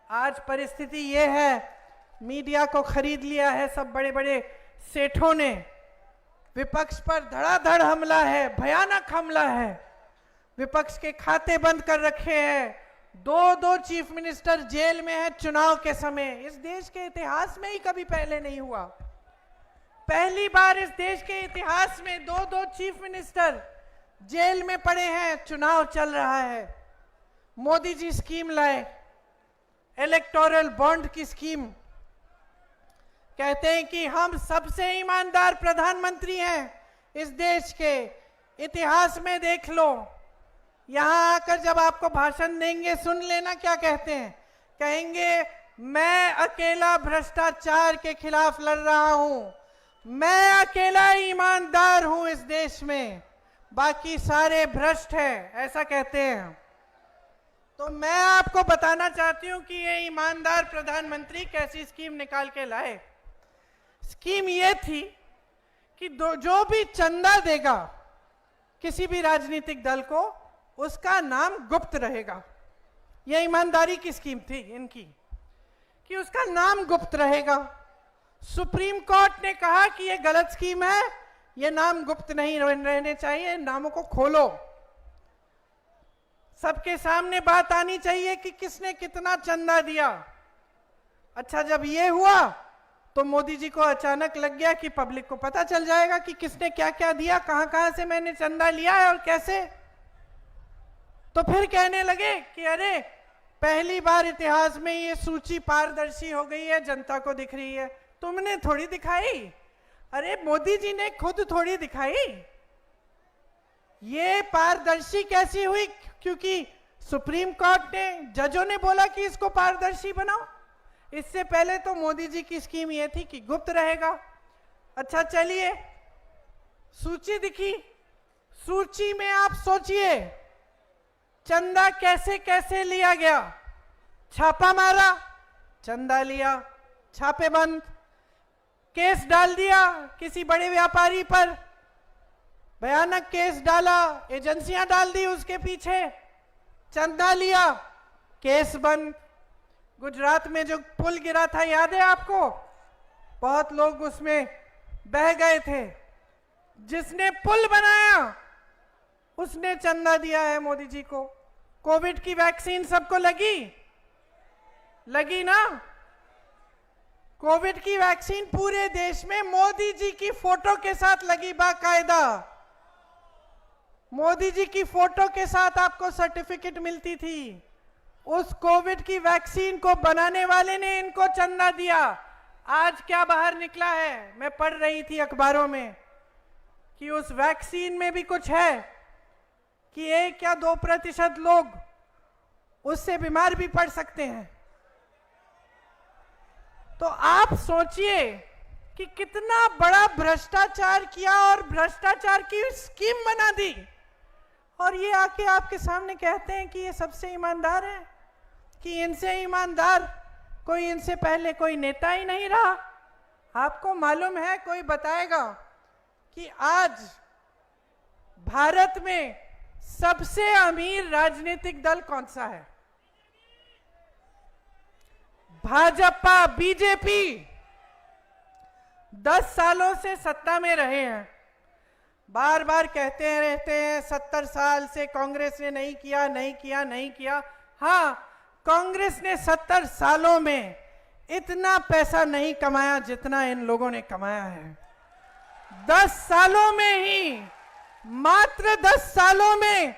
S7: आज परिस्थिति ये है, मीडिया को खरीद लिया है सब बड़े बड़े सेठों ने, विपक्ष पर धड़ाधड़ हमला है, भयानक हमला है, विपक्ष के खाते बंद कर रखे हैं, 2 चीफ मिनिस्टर जेल में है चुनाव के समय। इस देश के इतिहास में ही कभी पहले नहीं हुआ, पहली बार इस देश के इतिहास में 2 चीफ मिनिस्टर जेल में पड़े हैं, चुनाव चल रहा है। मोदी जी स्कीम लाए, इलेक्टोरल बॉन्ड की स्कीम, कहते हैं कि हम सबसे ईमानदार प्रधानमंत्री हैं इस देश के इतिहास में। देख लो, यहां आकर जब आपको भाषण देंगे सुन लेना क्या कहते हैं, कहेंगे मैं अकेला भ्रष्टाचार के खिलाफ लड़ रहा हूं, मैं अकेला ईमानदार हूं इस देश में, बाकी सारे भ्रष्ट हैं, ऐसा कहते हैं। तो मैं आपको बताना चाहती हूं कि ये ईमानदार प्रधानमंत्री कैसी स्कीम निकाल के लाए। स्कीम ये थी कि जो भी चंदा देगा किसी भी राजनीतिक दल को, उसका नाम गुप्त रहेगा। यह ईमानदारी की स्कीम थी इनकी कि उसका नाम गुप्त रहेगा। सुप्रीम कोर्ट ने कहा कि यह गलत स्कीम है, ये नाम गुप्त नहीं रहने चाहिए, नामों को खोलो, सबके सामने बात आनी चाहिए कि किसने कितना चंदा दिया। अच्छा, जब ये हुआ तो मोदी जी को अचानक लग गया कि पब्लिक को पता चल जाएगा कि किसने क्या क्या दिया, कहां कहां से मैंने चंदा लिया है और कैसे। तो फिर कहने लगे कि अरे पहली बार इतिहास में ये सूची पारदर्शी हो गई है, जनता को दिख रही है। तुमने थोड़ी दिखाई, अरे मोदी जी ने खुद थोड़ी दिखाई। ये पारदर्शी कैसी हुई? क्योंकि सुप्रीम कोर्ट ने, जजों ने बोला कि इसको पारदर्शी बनाओ। इससे पहले तो मोदी जी की स्कीम ये थी कि गुप्त रहेगा। अच्छा चलिए, सूची दिखी, सूची में आप सोचिए चंदा कैसे कैसे लिया गया। छापा मारा, चंदा लिया, छापे बंद, केस डाल दिया किसी बड़े व्यापारी पर, भयानक केस डाला, एजेंसियां डाल दी उसके पीछे, चंदा लिया, केस बंद। गुजरात में जो पुल गिरा था याद है आपको? बहुत लोग उसमें बह गए थे। जिसने पुल बनाया उसने चंदा दिया है मोदी जी को। कोविड की वैक्सीन सबको लगी ना? कोविड की वैक्सीन पूरे देश में मोदी जी की फोटो के साथ लगी, बाकायदा मोदी जी की फोटो के साथ आपको सर्टिफिकेट मिलती थी। उस कोविड की वैक्सीन को बनाने वाले ने इनको चंदा दिया। आज क्या बाहर निकला है, मैं पढ़ रही थी अखबारों में कि उस वैक्सीन में भी कुछ है कि 1 या 2% लोग उससे बीमार भी पड़ सकते हैं। तो आप सोचिए कि कितना बड़ा भ्रष्टाचार किया और भ्रष्टाचार की स्कीम बना दी, और ये आके आपके सामने कहते हैं कि ये सबसे ईमानदार है, कि इनसे ईमानदार कोई, इनसे पहले कोई नेता ही नहीं रहा। आपको मालूम है, कोई बताएगा कि आज भारत में सबसे अमीर राजनीतिक दल कौन सा है? भाजपा, बीजेपी 10 सालों से सत्ता में रहे हैं, बार बार कहते रहते हैं 70 साल से कांग्रेस ने नहीं किया। हाँ, कांग्रेस ने 70 सालों में इतना पैसा नहीं कमाया जितना इन लोगों ने कमाया है। 10 सालों में ही, मात्र 10 सालों में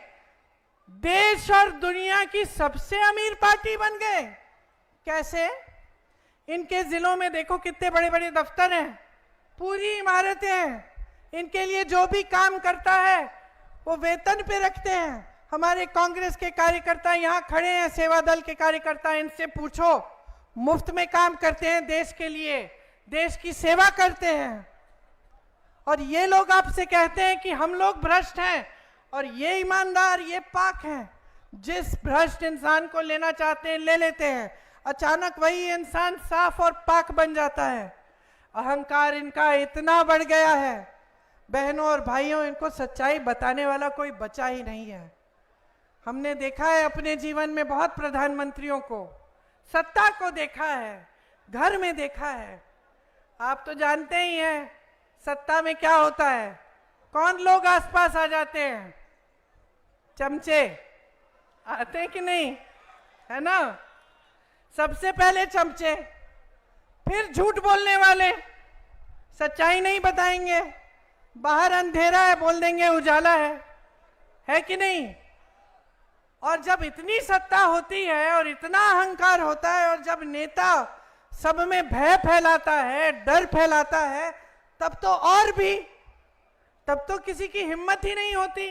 S7: देश और दुनिया की सबसे अमीर पार्टी बन गए। कैसे? इनके जिलों में देखो कितने बड़े बड़े दफ्तर हैं, पूरी इमारतें हैं। इनके लिए जो भी काम करता है वो वेतन पे रखते हैं। हमारे कांग्रेस के कार्यकर्ता यहाँ खड़े हैं, सेवा दल के कार्यकर्ता, इनसे पूछो, मुफ्त में काम करते हैं देश के लिए, देश की सेवा करते हैं। और ये लोग आपसे कहते हैं कि हम लोग भ्रष्ट हैं और ये ईमानदार, ये पाक हैं। जिस भ्रष्ट इंसान को लेना चाहते हैं ले लेते हैं। अचानक वही इंसान साफ और पाक बन जाता है। अहंकार इनका इतना बढ़ गया है, बहनों और भाइयों, इनको सच्चाई बताने वाला कोई बचा ही नहीं है। हमने देखा है अपने जीवन में बहुत प्रधानमंत्रियों को, सत्ता को देखा है, घर में देखा है। आप तो जानते ही हैं सत्ता में क्या होता है, कौन लोग आसपास आ जाते हैं, चमचे आते हैं कि नहीं, है ना। सबसे पहले चमचे, फिर झूठ बोलने वाले, सच्चाई नहीं बताएंगे, बाहर अंधेरा है बोल देंगे उजाला है कि नहीं। और जब इतनी सत्ता होती है और इतना अहंकार होता है और जब नेता सब में भय फैलाता है, डर फैलाता है, तब तो और भी, तब तो किसी की हिम्मत ही नहीं होती।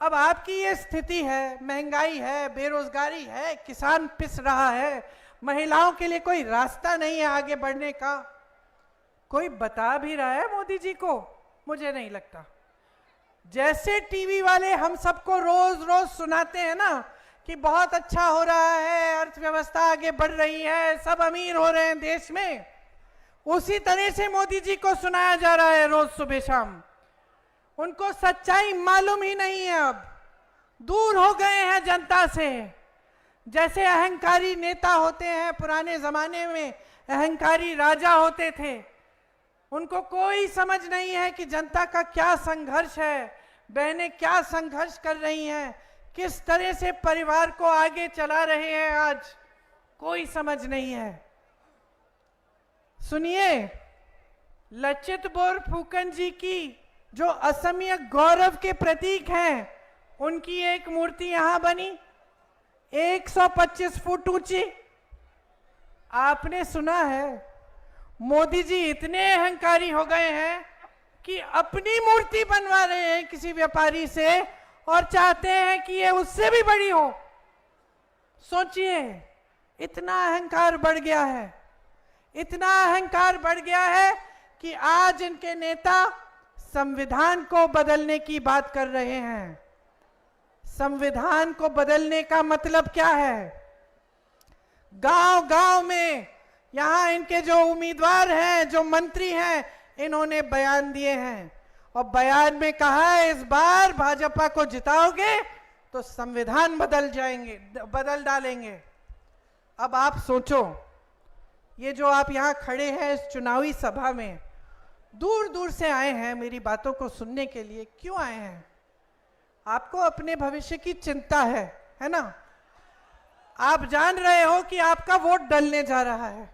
S7: अब आपकी ये स्थिति है, महंगाई है, बेरोजगारी है, किसान पिस रहा है, महिलाओं के लिए कोई रास्ता नहीं है आगे बढ़ने का। कोई बता भी रहा है मोदी जी को? मुझे नहीं लगता। जैसे टीवी वाले हम सबको रोज रोज सुनाते हैं ना कि बहुत अच्छा हो रहा है, अर्थव्यवस्था आगे बढ़ रही है, सब अमीर हो रहे हैं देश में, उसी तरह से मोदी जी को सुनाया जा रहा है रोज सुबह शाम। उनको सच्चाई मालूम ही नहीं है, अब दूर हो गए हैं जनता से। जैसे अहंकारी नेता होते हैं, पुराने जमाने में अहंकारी राजा होते थे, उनको कोई समझ नहीं है कि जनता का क्या संघर्ष है, बहनें क्या संघर्ष कर रही हैं, किस तरह से परिवार को आगे चला रहे हैं, आज कोई समझ नहीं है। सुनिए, लचित बोरफुकन जी की जो असमिया गौरव के प्रतीक हैं, उनकी एक मूर्ति यहां बनी 125 फुट ऊंची। आपने सुना है मोदी जी इतने अहंकारी हो गए हैं कि अपनी मूर्ति बनवा रहे हैं किसी व्यापारी से और चाहते हैं कि ये उससे भी बड़ी हो। सोचिए, इतना अहंकार बढ़ गया है, इतना अहंकार बढ़ गया है कि आज इनके नेता संविधान को बदलने की बात कर रहे हैं। संविधान को बदलने का मतलब क्या है? गांव गांव में यहां इनके जो उम्मीदवार हैं, जो मंत्री हैं, इन्होंने बयान दिए हैं और बयान में कहा है इस बार भाजपा को जिताओगे तो संविधान बदल डालेंगे। अब आप सोचो, ये जो आप यहां खड़े हैं इस चुनावी सभा में, दूर दूर से आए हैं मेरी बातों को सुनने के लिए। क्यों आए हैं? आपको अपने भविष्य की चिंता है ना। आप जान रहे हो कि आपका वोट डलने जा रहा है।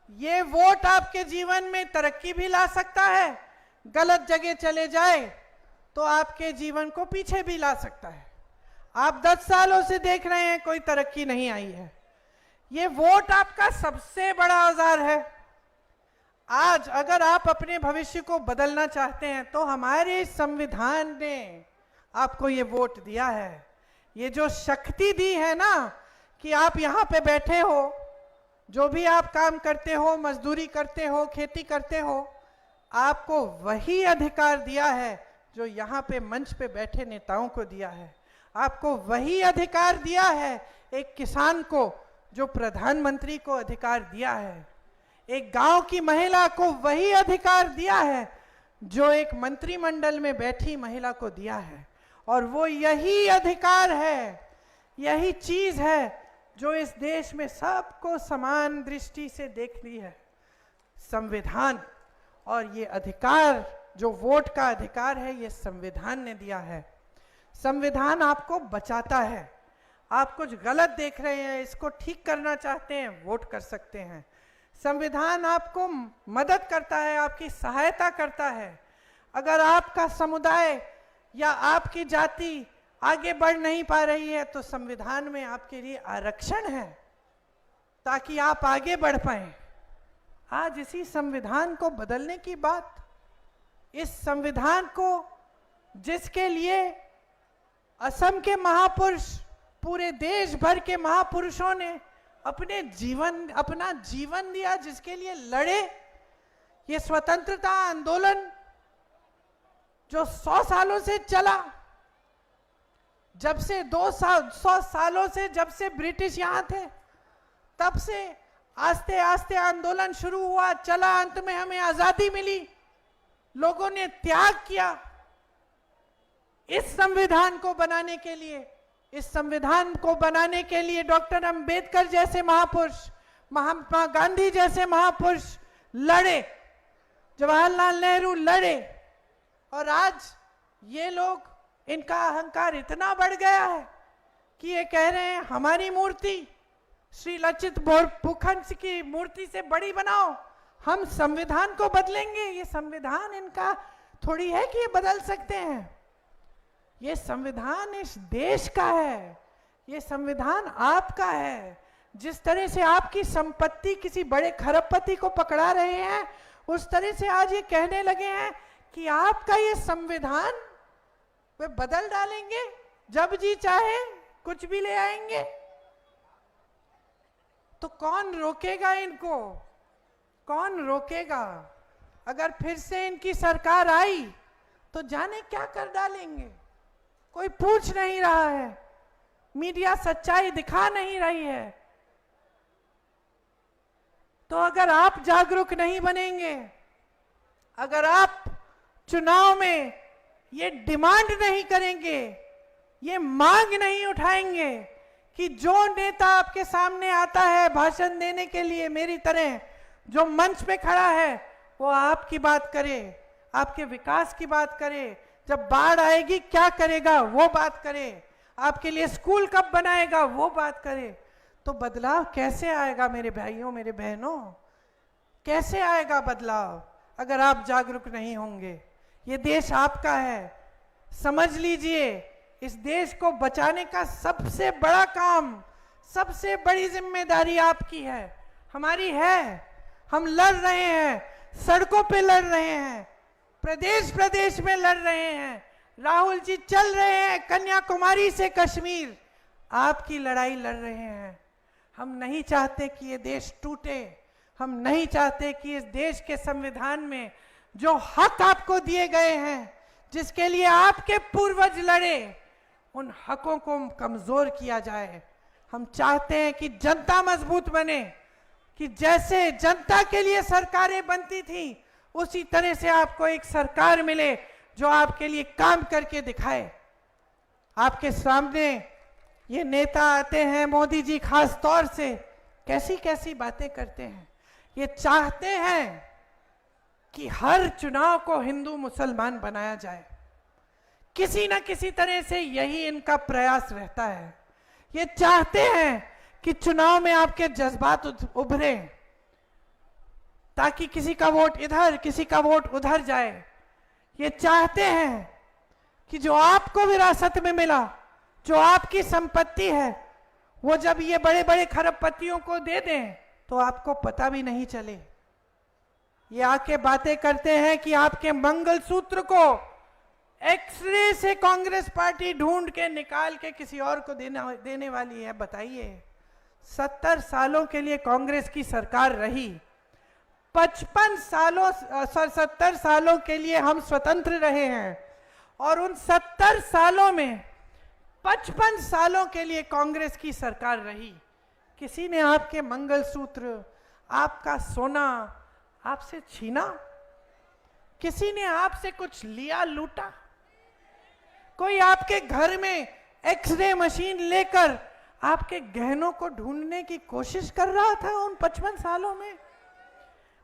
S7: ये वोट आपके जीवन में तरक्की भी ला सकता है, गलत जगह चले जाए तो आपके जीवन को पीछे भी ला सकता है। आप 10 सालों से देख रहे हैं कोई तरक्की नहीं आई है। ये वोट आपका सबसे बड़ा औजार है। आज अगर आप अपने भविष्य को बदलना चाहते हैं तो हमारे संविधान ने आपको ये वोट दिया है, ये जो शक्ति दी है ना कि आप यहाँ पे बैठे हो, जो भी आप काम करते हो, मजदूरी करते हो, खेती करते हो, आपको वही अधिकार दिया है जो यहाँ पे मंच पे बैठे नेताओं को दिया है। आपको वही अधिकार दिया है एक किसान को जो प्रधानमंत्री को अधिकार दिया है। एक गांव की महिला को वही अधिकार दिया है जो एक मंत्रिमंडल में बैठी महिला को दिया है। और वो यही अधिकार है, यही चीज है जो इस देश में सबको समान दृष्टि से देखती है, संविधान। और ये अधिकार जो वोट का अधिकार है, ये संविधान ने दिया है। संविधान आपको बचाता है। आप कुछ गलत देख रहे हैं, इसको ठीक करना चाहते हैं, वोट कर सकते हैं। संविधान आपको मदद करता है, आपकी सहायता करता है। अगर आपका समुदाय या आपकी जाति आगे बढ़ नहीं पा रही है तो संविधान में आपके लिए आरक्षण है ताकि आप आगे बढ़ पाए। आज इसी संविधान को बदलने की बात, इस संविधान को जिसके लिए असम के महापुरुष, पूरे देश भर के महापुरुषों ने अपना जीवन दिया, जिसके लिए लड़े, ये स्वतंत्रता आंदोलन जो 100 सालों से चला, जब से 100 सालों से जब से ब्रिटिश यहां थे तब से आस्ते आस्ते आंदोलन शुरू हुआ, चला, अंत में हमें आजादी मिली, लोगों ने त्याग किया इस संविधान को बनाने के लिए। इस संविधान को बनाने के लिए डॉक्टर अंबेडकर जैसे महापुरुष, महात्मा गांधी जैसे महापुरुष लड़े, जवाहरलाल नेहरू लड़े, और आज ये लोग, इनका अहंकार इतना बढ़ गया है कि ये कह रहे हैं हमारी मूर्ति श्री लचित बोरफुकन की मूर्ति से बड़ी बनाओ, हम संविधान को बदलेंगे। ये संविधान इनका थोड़ी है कि ये बदल सकते हैं। ये संविधान इस देश का है, ये संविधान आपका है। जिस तरह से आपकी संपत्ति किसी बड़े खरबपति को पकड़ा रहे हैं, उस तरह से आज ये कहने लगे हैं कि आपका ये संविधान वे बदल डालेंगे, जब जी चाहे कुछ भी ले आएंगे। तो कौन रोकेगा इनको? कौन रोकेगा? अगर फिर से इनकी सरकार आई तो जाने क्या कर डालेंगे। कोई पूछ नहीं रहा है, मीडिया सच्चाई दिखा नहीं रही है। तो अगर आप जागरूक नहीं बनेंगे, अगर आप चुनाव में ये डिमांड नहीं करेंगे, ये मांग नहीं उठाएंगे कि जो नेता आपके सामने आता है भाषण देने के लिए, मेरी तरह जो मंच पे खड़ा है, वो आपकी बात करे, आपके विकास की बात करे, जब बाढ़ आएगी क्या करेगा वो बात करे, आपके लिए स्कूल कब बनाएगा वो बात करे, तो बदलाव कैसे आएगा मेरे भाइयों, मेरे बहनों? कैसे आएगा बदलाव अगर आप जागरूक नहीं होंगे? ये देश आपका है, समझ लीजिए। इस देश को बचाने का सबसे बड़ा काम, सबसे बड़ी जिम्मेदारी आपकी है, हमारी है। हम लड़ रहे हैं, सड़कों पे लड़ रहे हैं, प्रदेश प्रदेश में लड़ रहे हैं। राहुल जी चल रहे हैं कन्याकुमारी से कश्मीर, आपकी लड़ाई लड़ रहे हैं। हम नहीं चाहते कि ये देश टूटे, हम नहीं चाहते कि इस देश के संविधान में जो हक आपको दिए गए हैं, जिसके लिए आपके पूर्वज लड़े, उन हकों को कमजोर किया जाए। हम चाहते हैं कि जनता मजबूत बने, कि जैसे जनता के लिए सरकारें बनती थी, उसी तरह से आपको एक सरकार मिले जो आपके लिए काम करके दिखाए। आपके सामने ये नेता आते हैं, मोदी जी खास तौर से, कैसी कैसी बातें करते हैं। ये चाहते हैं कि हर चुनाव को हिंदू मुसलमान बनाया जाए, किसी ना किसी तरह से यही इनका प्रयास रहता है। ये चाहते हैं कि चुनाव में आपके जज्बात उभरे, ताकि किसी का वोट इधर, किसी का वोट उधर जाए। ये चाहते हैं कि जो आपको विरासत में मिला, जो आपकी संपत्ति है, वो जब ये बड़े बड़े खरबपतियों को दे दें तो आपको पता भी नहीं चले। ये आके बातें करते हैं कि आपके मंगलसूत्र को एक्सरे से कांग्रेस पार्टी ढूंढ के निकाल के किसी और को देने वाली है। बताइए, 70 सालों के लिए कांग्रेस की सरकार रही, 70 सालों के लिए हम स्वतंत्र रहे हैं, और उन 70 सालों में 55 सालों के लिए कांग्रेस की सरकार रही। किसी ने आपके मंगलसूत्र, आपका सोना आपसे छीना? किसी ने आपसे कुछ लिया, लूटा? कोई आपके घर में एक्सरे मशीन लेकर आपके गहनों को ढूंढने की कोशिश कर रहा था उन 55 सालों में?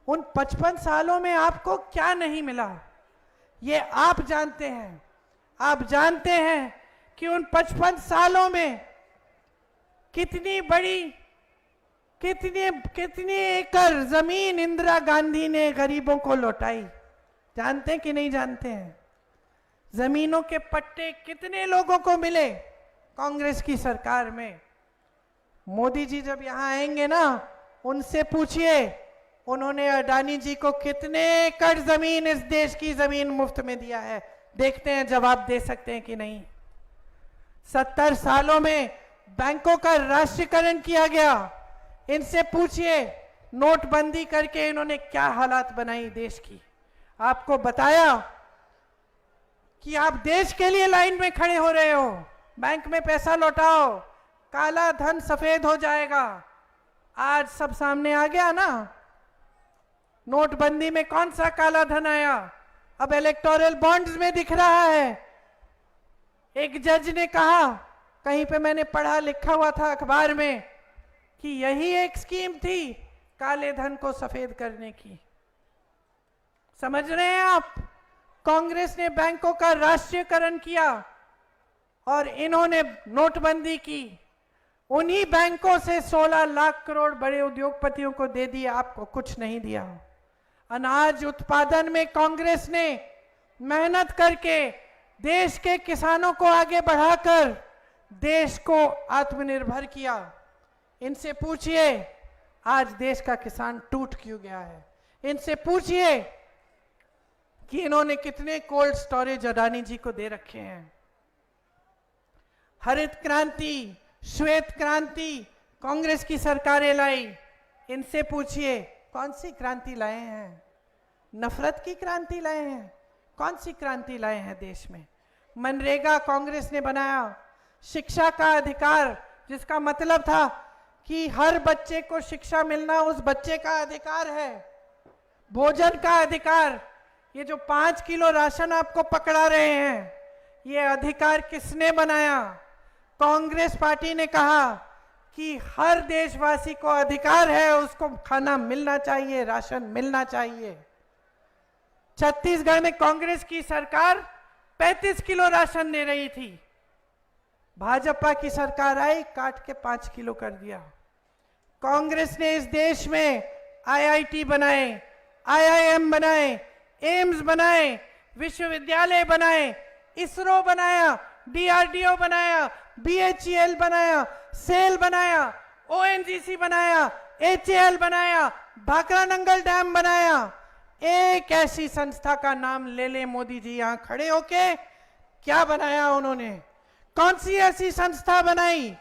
S7: उन 55 सालों में आपको क्या नहीं मिला, ये आप जानते हैं। आप जानते हैं कि उन 55 सालों में कितनी बड़ी, कितनी एकड़ जमीन इंदिरा गांधी ने गरीबों को लौटाई। जानते हैं कि नहीं जानते हैं? जमीनों के पट्टे कितने लोगों को मिले कांग्रेस की सरकार में? मोदी जी जब यहां आएंगे ना, उनसे पूछिए उन्होंने अडानी जी को कितने एकड़ जमीन, इस देश की जमीन मुफ्त में दिया है। देखते हैं जवाब दे सकते हैं कि नहीं। 70 सालों में बैंकों का राष्ट्रीयकरण किया गया। इनसे पूछिए नोटबंदी करके इन्होंने क्या हालात बनाई देश की। आपको बताया कि आप देश के लिए लाइन में खड़े हो रहे हो, बैंक में पैसा लौटाओ, काला धन सफेद हो जाएगा। आज सब सामने आ गया ना। नोटबंदी में कौन सा काला धन आया, अब इलेक्टोरल बॉन्ड्स में दिख रहा है। एक जज ने कहा, कहीं पे मैंने पढ़ा लिखा हुआ था अखबार में, कि यही एक स्कीम थी काले धन को सफेद करने की। समझ रहे हैं आप? कांग्रेस ने बैंकों का राष्ट्रीयकरण किया और इन्होंने नोटबंदी की। उन्हीं बैंकों से 16 लाख करोड़ बड़े उद्योगपतियों को दे दिया, आपको कुछ नहीं दिया। अनाज उत्पादन में कांग्रेस ने मेहनत करके देश के किसानों को आगे बढ़ाकर देश को आत्मनिर्भर किया। इनसे पूछिए आज देश का किसान टूट क्यों गया है। इनसे पूछिए कि इन्होंने कितने कोल्ड स्टोरेज अडानी जी को दे रखे हैं। हरित क्रांति, श्वेत क्रांति कांग्रेस की सरकारें लाई। इनसे पूछिए कौन सी क्रांति लाए हैं? नफरत की क्रांति लाए हैं? कौन सी क्रांति लाए हैं देश में? मनरेगा कांग्रेस ने बनाया, शिक्षा का अधिकार, जिसका मतलब था कि हर बच्चे को शिक्षा मिलना उस बच्चे का अधिकार है। भोजन का अधिकार, ये जो 5 किलो राशन आपको पकड़ा रहे हैं, ये अधिकार किसने बनाया? कांग्रेस पार्टी ने कहा कि हर देशवासी को अधिकार है, उसको खाना मिलना चाहिए, राशन मिलना चाहिए। छत्तीसगढ़ में कांग्रेस की सरकार 35 किलो राशन दे रही थी। भाजपा की सरकार आई, काट के 5 किलो कर दिया। कांग्रेस ने इस देश में आईआईटी बनाए, आईआईएम बनाए, एम्स बनाए, विश्वविद्यालय बनाए, इसरो बनाया, डीआरडीओ बनाया, बीएचईएल बनाया, सेल बनाया, ओएनजीसी बनाया, एचएएल बनाया, भाखड़ा नंगल डैम बनाया। एक ऐसी संस्था का नाम ले ले मोदी जी यहां खड़े होके, क्या बनाया उन्होंने? कौन सी ऐसी संस्था बनाई?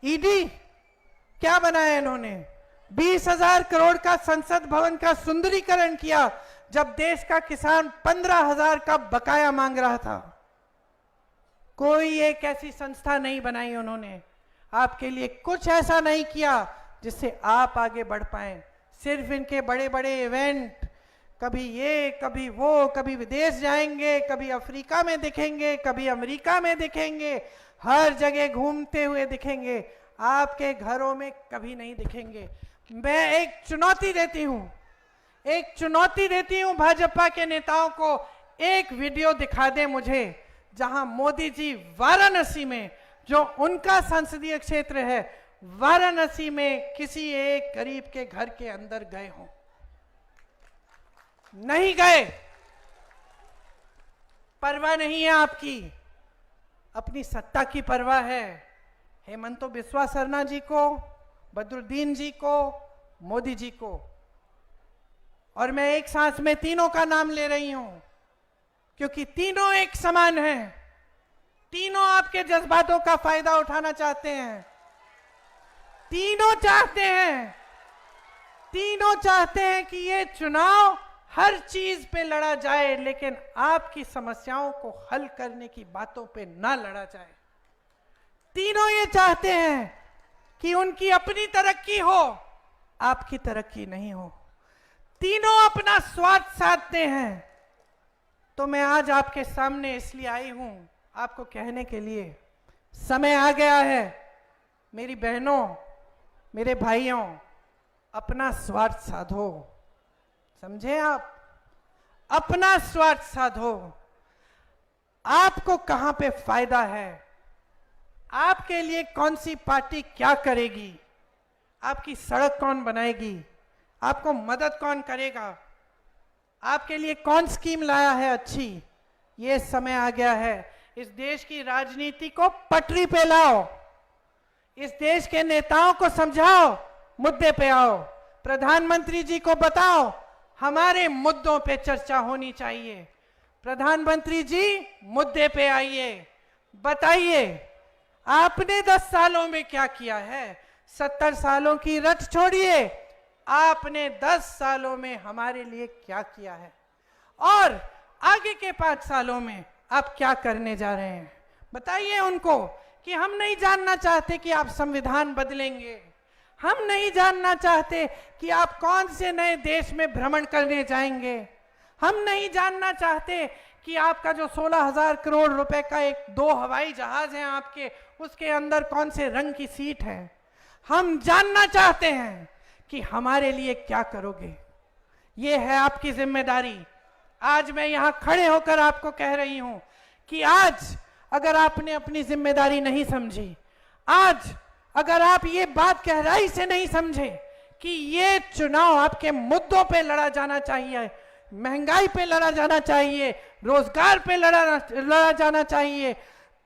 S7: ईडी क्या बनाया इन्होंने? 20,000 करोड़ का संसद भवन का सुंदरीकरण किया, जब देश का किसान 15,000 का बकाया मांग रहा था। कोई एक ऐसी संस्था नहीं बनाई उन्होंने। आपके लिए कुछ ऐसा नहीं किया जिससे आप आगे बढ़ पाए। सिर्फ इनके बड़े बड़े इवेंट, कभी ये कभी वो, कभी विदेश जाएंगे, कभी अफ्रीका में दिखेंगे, कभी अमेरिका में दिखेंगे, हर जगह घूमते हुए दिखेंगे, आपके घरों में कभी नहीं दिखेंगे। मैं एक चुनौती देती हूं भाजपा के नेताओं को, एक वीडियो दिखा दे मुझे जहां मोदी जी वाराणसी में, जो उनका संसदीय क्षेत्र है, वाराणसी में किसी एक गरीब के घर के अंदर गए हों। नहीं गए। परवाह नहीं है आपकी, अपनी सत्ता की परवाह है। हेमंतो बिस्वा सरना जी को, बदरुद्दीन जी को, मोदी जी को, और मैं एक सांस में तीनों का नाम ले रही हूं, क्योंकि तीनों एक समान हैं। तीनों आपके जज्बातों का फायदा उठाना चाहते हैं। तीनों चाहते हैं कि ये चुनाव हर चीज पे लड़ा जाए, लेकिन आपकी समस्याओं को हल करने की बातों पे ना लड़ा जाए। तीनों ये चाहते हैं कि उनकी अपनी तरक्की हो, आपकी तरक्की नहीं हो। तीनों अपना स्वार्थ साधते हैं। तो मैं आज आपके सामने इसलिए आई हूं, आपको कहने के लिए, समय आ गया है मेरी बहनों, मेरे भाइयों, अपना स्वार्थ साधो। समझे आप? अपना स्वार्थ साधो। आपको कहां पे फायदा है, आपके लिए कौन सी पार्टी क्या करेगी, आपकी सड़क कौन बनाएगी, आपको मदद कौन करेगा, आपके लिए कौन स्कीम लाया है अच्छी, ये समय आ गया है। इस देश की राजनीति को पटरी पे लाओ, इस देश के नेताओं को समझाओ, मुद्दे पे आओ। प्रधानमंत्री जी को बताओ हमारे मुद्दों पे चर्चा होनी चाहिए। प्रधानमंत्री जी मुद्दे पे आइए, बताइए आपने 10 सालों में क्या किया है। 70 सालों की रट छोड़िए, आपने 10 सालों में हमारे लिए क्या किया है, और आगे के 5 सालों में आप क्या करने जा रहे हैं। बताइए उनको कि हम नहीं जानना चाहते कि आप संविधान बदलेंगे, हम नहीं जानना चाहते कि आप कौन से नए देश में भ्रमण करने जाएंगे, हम नहीं जानना चाहते कि आपका जो 16,000 करोड़ रुपए का 2 हवाई जहाज है आपके, उसके अंदर कौन से रंग की सीट है। हम जानना चाहते हैं कि हमारे लिए क्या करोगे। ये है आपकी जिम्मेदारी। आज मैं यहां खड़े होकर आपको कह रही हूं कि आज अगर आपने अपनी जिम्मेदारी नहीं समझी, आज अगर आप ये बात गहराई से नहीं समझे कि ये चुनाव आपके मुद्दों पे लड़ा जाना चाहिए, महंगाई पे लड़ा जाना चाहिए, रोजगार पे लड़ा जाना चाहिए,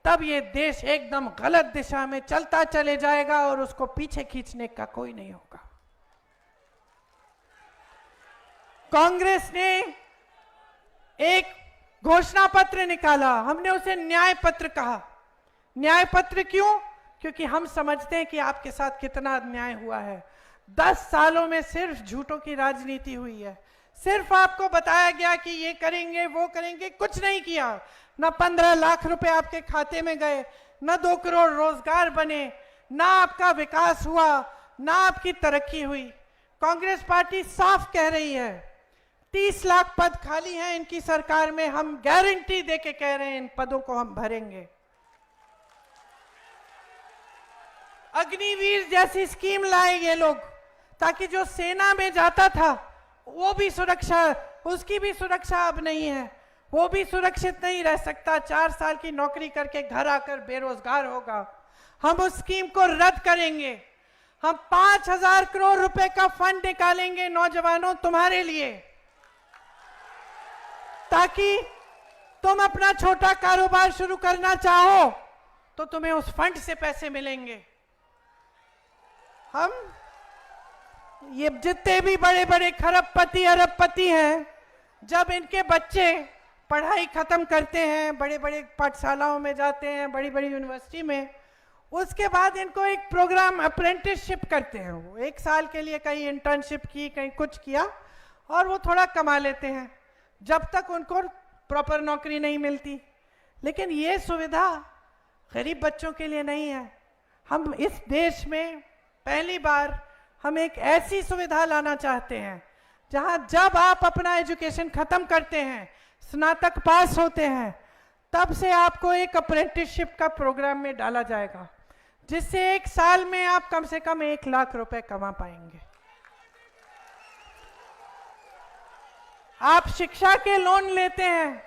S7: तब ये देश एकदम गलत दिशा में चलता चले जाएगा और उसको पीछे खींचने का कोई नहीं होगा। कांग्रेस ने एक घोषणा पत्र निकाला, हमने उसे न्याय पत्र कहा। न्याय पत्र क्यों? क्योंकि हम समझते हैं कि आपके साथ कितना अन्याय हुआ है। 10 सालों में सिर्फ झूठों की राजनीति हुई है, सिर्फ आपको बताया गया कि ये करेंगे वो करेंगे, कुछ नहीं किया। न 15 लाख रुपए आपके खाते में गए, न 2 करोड़ रोजगार बने, ना आपका विकास हुआ, ना आपकी तरक्की हुई। कांग्रेस पार्टी साफ कह रही है 30 लाख पद खाली हैं इनकी सरकार में, हम गारंटी देके कह रहे हैं इन पदों को हम भरेंगे। अग्निवीर जैसी स्कीम लाए ये लोग, ताकि जो सेना में जाता था वो भी सुरक्षा, उसकी भी सुरक्षा अब नहीं है, वो भी सुरक्षित नहीं रह सकता, 4 साल की नौकरी करके घर आकर बेरोजगार होगा। हम उस स्कीम को रद्द करेंगे। हम 5,000 करोड़ रुपए का फंड निकालेंगे नौजवानों तुम्हारे लिए, ताकि तुम अपना छोटा कारोबार शुरू करना चाहो तो तुम्हें उस फंड से पैसे मिलेंगे। हम ये जितने भी बड़े बड़े खरबपति अरबपति हैं, जब इनके बच्चे पढ़ाई खत्म करते हैं, बड़े बड़े पाठशालाओं में जाते हैं, बड़ी बड़ी यूनिवर्सिटी में, उसके बाद इनको एक प्रोग्राम अप्रेंटिसशिप करते हैं। वो 1 साल के लिए कहीं इंटर्नशिप की, कहीं कुछ किया और वो थोड़ा कमा लेते हैं, जब तक उनको प्रॉपर नौकरी नहीं मिलती। लेकिन ये सुविधा गरीब बच्चों के लिए नहीं है। हम इस देश में पहली बार हम एक ऐसी सुविधा लाना चाहते हैं जहां जब आप अपना एजुकेशन खत्म करते हैं, स्नातक पास होते हैं, तब से आपको एक अप्रेंटिसशिप का प्रोग्राम में डाला जाएगा, जिससे 1 साल में आप कम से कम 1 लाख रुपए कमा पाएंगे। आप शिक्षा के लोन लेते हैं,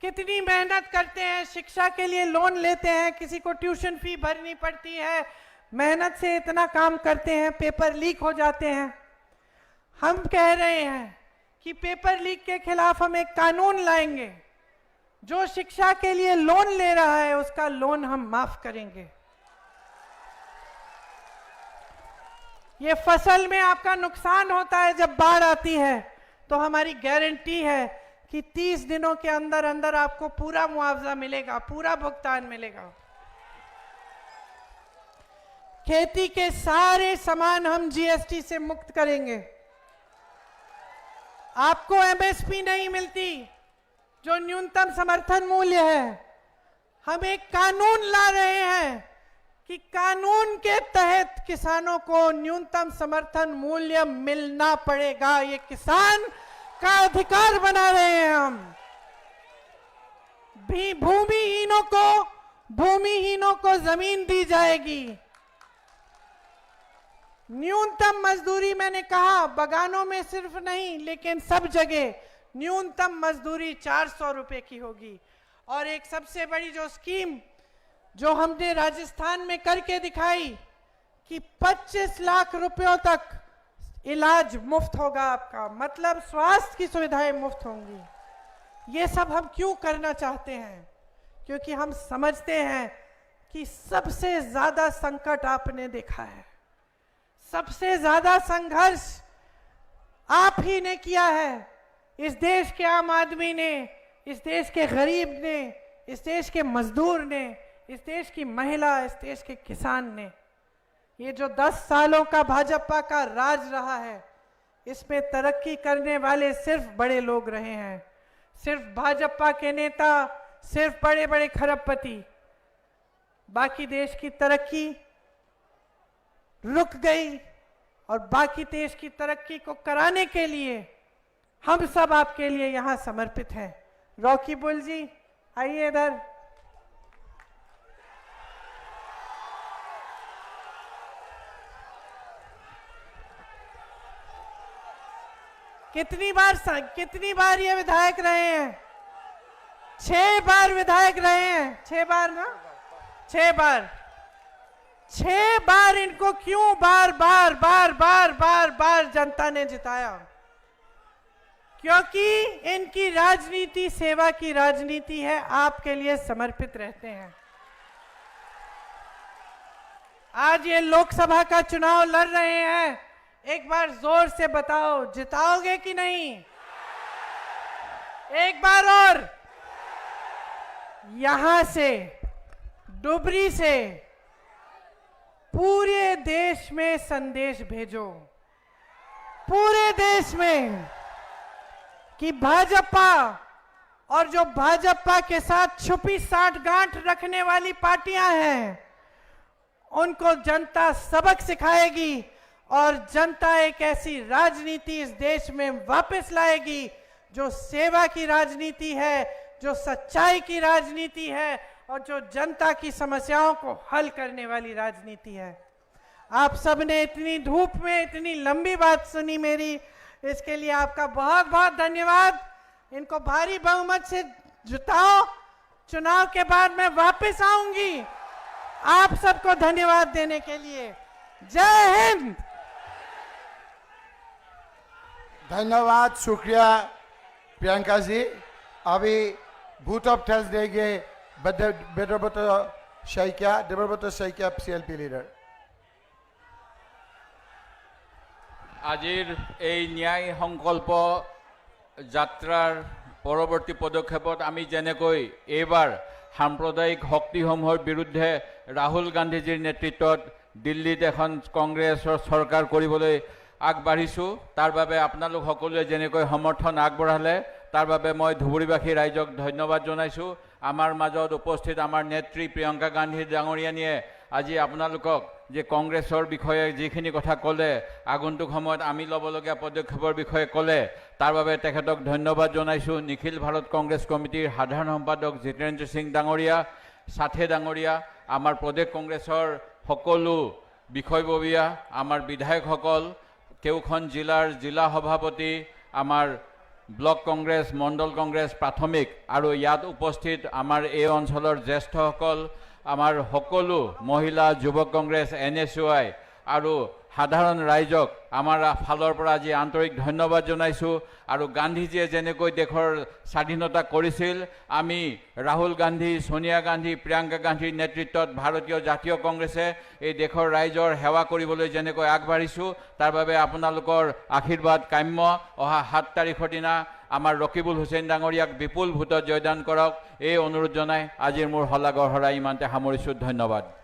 S7: कितनी मेहनत करते हैं, शिक्षा के लिए लोन लेते हैं, किसी को ट्यूशन फी भरनी पड़ती है, मेहनत से इतना काम करते हैं, पेपर लीक हो जाते हैं। हम कह रहे हैं कि पेपर लीक के खिलाफ हम एक कानून लाएंगे, जो शिक्षा के लिए लोन ले रहा है उसका लोन हम माफ करेंगे। ये फसल में आपका नुकसान होता है जब बाढ़ आती है, तो हमारी गारंटी है कि 30 दिनों के अंदर अंदर आपको पूरा मुआवजा मिलेगा, पूरा भुगतान मिलेगा। खेती के सारे सामान हम जीएसटी से मुक्त करेंगे। आपको एमएसपी नहीं मिलती, जो न्यूनतम समर्थन मूल्य है। हम एक कानून ला रहे हैं कि कानून के तहत किसानों को न्यूनतम समर्थन मूल्य मिलना पड़ेगा। ये किसान का अधिकार बना रहे हैं हम। भूमिहीनों को जमीन दी जाएगी। न्यूनतम मजदूरी, मैंने कहा बगानों में सिर्फ नहीं लेकिन सब जगह न्यूनतम मजदूरी 400 रुपए की होगी। और एक सबसे बड़ी जो स्कीम जो हमने राजस्थान में करके दिखाई कि 25 लाख रुपयों तक इलाज मुफ्त होगा आपका, मतलब स्वास्थ्य की सुविधाएं मुफ्त होंगी। ये सब हम क्यों करना चाहते हैं? क्योंकि हम समझते हैं कि सबसे ज्यादा संकट आपने देखा है, सबसे ज्यादा संघर्ष आप ही ने किया है। इस देश के आम आदमी ने, इस देश के गरीब ने, इस देश के मजदूर ने, इस देश की महिला, इस देश के किसान ने। ये जो 10 सालों का भाजपा का राज रहा है, इसमें तरक्की करने वाले सिर्फ बड़े लोग रहे हैं, सिर्फ भाजपा के नेता, सिर्फ बड़े बड़े खरबपति। बाकी देश की तरक्की रुक गई और बाकी देश की तरक्की को कराने के लिए हम सब आपके लिए यहां समर्पित हैं। रॉकी बुल जी आइए इधर। कितनी बार ये विधायक रहे हैं? 6 बार विधायक रहे हैं। 6 बार ना? 6 बार। 6 बार इनको क्यों बार बार जनता ने जिताया? क्योंकि इनकी राजनीति सेवा की राजनीति है, आपके लिए समर्पित रहते हैं। आज ये लोकसभा का चुनाव लड़ रहे हैं, एक बार जोर से बताओ, जिताओगे कि नहीं? एक बार और। यहां से डुबरी से पूरे देश में संदेश भेजो, पूरे देश में, कि भाजपा और जो भाजपा के साथ छुपी साठगांठ रखने वाली पार्टियां हैं, उनको जनता सबक सिखाएगी और जनता एक ऐसी राजनीति इस देश में वापस लाएगी जो सेवा की राजनीति है, जो सच्चाई की राजनीति है और जो जनता की समस्याओं को हल करने वाली राजनीति है। आप सबने इतनी धूप में इतनी लंबी बात सुनी मेरी, इसके लिए आपका बहुत बहुत धन्यवाद। इनको भारी बहुमत से जिताओ, चुनाव के बाद मैं वापस आऊंगी आप सबको धन्यवाद देने के लिए। जय हिंद।
S4: धन्यवाद, शुक्रिया प्रियंका जी। अभी बूथ ऑफ थैंक्स देंगे देवव्रत शइकिया CLP लीडर।
S8: আজিৰ এই ন্যায় সংকল্প যাত্ৰাৰ পৰৱৰ্তী পদক্ষেপত আমি যেনেকৈ এইবাৰ সাম্প্ৰদায়িক শক্তিসমূহৰ বিৰুদ্ধে ৰাহুল গান্ধীজীৰ নেতৃত্বত দিল্লীত এখন কংগ্ৰেছৰ চৰকাৰ কৰিবলৈ আগবাঢ়িছোঁ, তাৰ বাবে আপোনালোক সকলোৱে যেনেকৈ সমৰ্থন আগবঢ়ালে তাৰ বাবে মই ধুবুৰীবাসী ৰাইজক ধন্যবাদ জনাইছোঁ। আমাৰ মাজত উপস্থিত আমাৰ নেত্ৰী প্ৰিয়ংকা গান্ধী ডাঙৰীয়ানীয়ে আজি আপোনালোকক যে কংগ্ৰেছৰ বিষয়ে যিখিনি কথা ক'লে, আগন্তুক সময়ত আমি ল'বলগীয়া পদক্ষেপৰ বিষয়ে ক'লে, তাৰ বাবে তেখেতক ধন্যবাদ জনাইছোঁ। নিখিল ভাৰত কংগ্ৰেছ কমিটিৰ সাধাৰণ সম্পাদক জিতেন্দ্ৰ সিং ডাঙৰীয়া, সাথে ডাঙৰীয়া, আমাৰ প্ৰদেশ কংগ্ৰেছৰ সকলো বিষয়ববীয়া, আমাৰ বিধায়কসকল, কেউখন জিলাৰ জিলা সভাপতি, আমাৰ ব্লক কংগ্ৰেছ, মণ্ডল কংগ্ৰেছ, প্ৰাথমিক আৰু ইয়াত উপস্থিত আমাৰ এই অঞ্চলৰ জ্যেষ্ঠসকল, আমাৰ সকলো মহিলা যুৱক কংগ্ৰেছ, NSUI আৰু সাধাৰণ ৰাইজক আমাৰ ফালৰ পৰা আজি আন্তৰিক ধন্যবাদ জনাইছোঁ। আৰু গান্ধীজীয়ে যেনেকৈ দেশৰ স্বাধীনতা কৰিছিল, আমি ৰাহুল গান্ধী, সোনিয়া গান্ধী, প্ৰিয়ংকা গান্ধীৰ নেতৃত্বত ভাৰতীয় জাতীয় কংগ্ৰেছে এই দেশৰ ৰাইজৰ সেৱা কৰিবলৈ যেনেকৈ আগবাঢ়িছোঁ, তাৰ বাবে আপোনালোকৰ আশীৰ্বাদ কাম্য। অহা 7 তাৰিখৰ দিনা আমাৰ ৰকিবুল হুছেইন ডাঙৰীয়াক বিপুল ভোটত জয়দান কৰক, এই অনুৰোধ জনাই আজিৰ মোৰ শলাগৰ শৰাই ইমানতে সামৰিছোঁ। ধন্যবাদ।